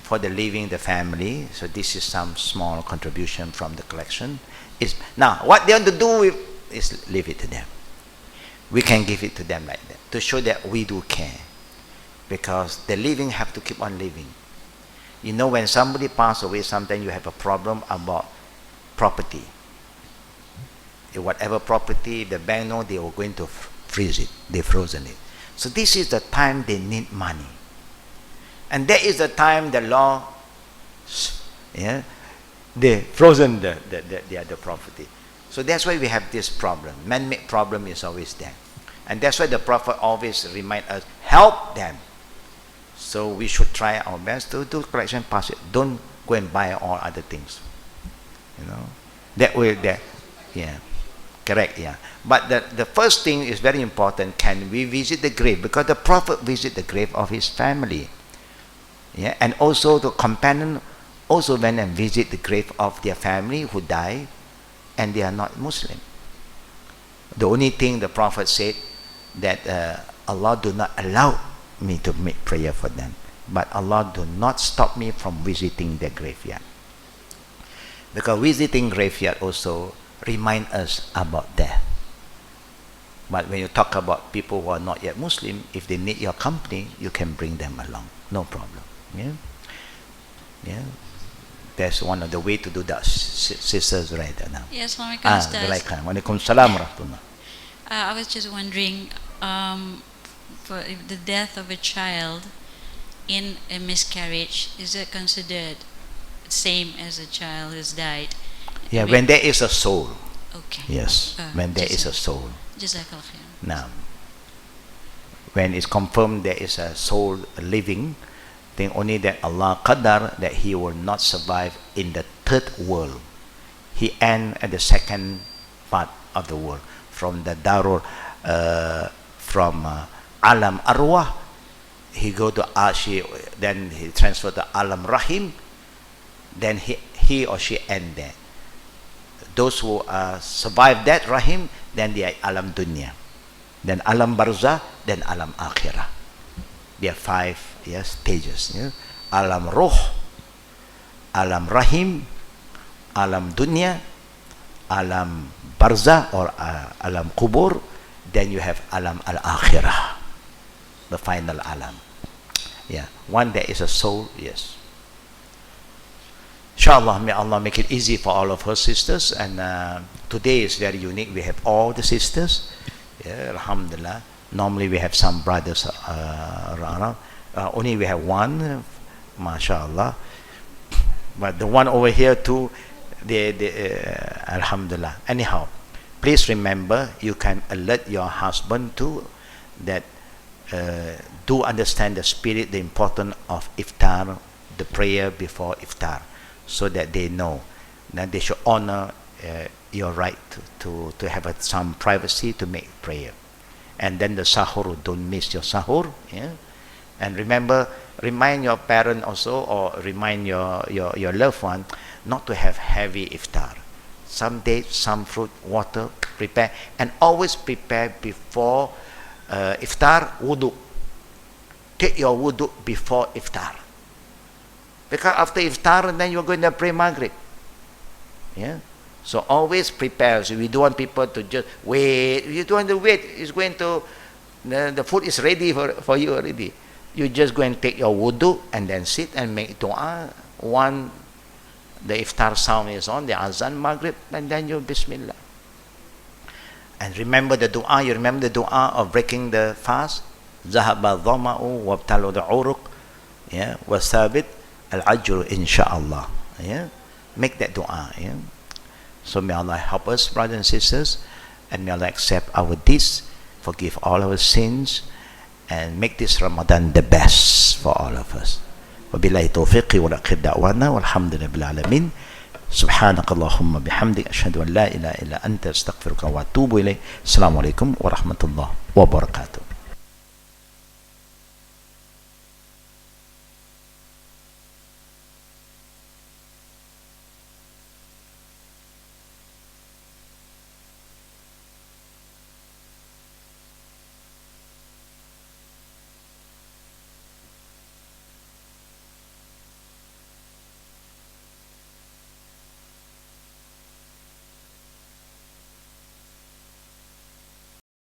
for the living, the family. So this is some small contribution from the collection. Now, what they want to do is leave it to them. We can give it to them like that to show that we do care, because the living have to keep on living. When somebody passes away, sometimes you have a problem about property. Whatever property, the bank know they were going to freeze it. They frozen it. So this is the time they need money. And that is the time the law, they frozen the other property. So that's why we have this problem. Man-made problem is always there. And that's why the Prophet always remind us, help them. So we should try our best to do collection, pass it. Don't go and buy all other things. That way, correct, But the first thing is very important. Can we visit the grave? Because the Prophet visited the grave of his family. And also the companion also went and visit the grave of their family who died and they are not Muslim. The only thing the Prophet said that Allah do not allow me to make prayer for them, but Allah do not stop me from visiting the graveyard. Because visiting graveyard also remind us about death. But when you talk about people who are not yet Muslim, if they need your company, you can bring them along, no problem. Yeah, yeah. That's one of the way to do that, sisters, right now. Yes, Assalamualaikum, Ustaz. Waalaikumsalam warahmatullah. I was just wondering, for the death of a child in a miscarriage, is it considered same as a child who's died? Yeah, when there is a soul. Okay. Yes, when there is a soul. Jazakallah khair. Now, when it's confirmed there is a soul living, then only that Allah qadar that he will not survive in the third world. He end at the second part of the world, from the darul, from alam arwah, he go to arshi, then he transfer to alam rahim, then he or she end there. Those who survive that rahim, then they are alam dunya, then alam barzah, then alam akhirah. There are 5 stages. Yeah? Alam ruh, alam rahim, alam dunya, alam barzah or alam kubur, then you have alam al-akhirah, the final alam. Yeah, one there is a soul. Yes. Inshallah, may Allah make it easy for all of her sisters. And today is very unique. We have all the sisters. Yeah, alhamdulillah. Normally we have some brothers around. Only we have one, mashallah. But the one over here too, alhamdulillah. Anyhow, please remember, you can alert your husband too, that do understand the spirit, the importance of iftar, the prayer before iftar, so that they know that they should honor your right to have some privacy to make prayer. And then the sahur, don't miss your sahur. Yeah? And remember, remind your parent also, or remind your loved one, not to have heavy iftar. Some dates, some fruit, water, prepare. And always prepare before iftar, wudu. Take your wudu before iftar. Because after iftar, then you're going to pray Maghrib. Yeah? So always prepare. So we don't want people to just wait. You don't want to wait. It's going to, the food is ready for you already. You just go and take your wudu and then sit and make dua. One, the iftar sound is on, the azan Maghrib, and then you bismillah. And remember the dua. You remember the dua of breaking the fast. Zahaba dhama'u wabtalu uruq. Yeah, wasabit al-ajru insha'Allah. Yeah, make that dua. Yeah. So may Allah help us, brothers and sisters, and may Allah accept our deeds, forgive all our sins, and make this Ramadan the best for all of us. وبالله توفيقي والأخير دعوانا والحمد لله بالعالمين. سبحانك اللهم بحمدك أشهد أن لا إله إلا أنت أستغفرك وأتوب إليك. السلام عليكم ورحمة الله وبركاته.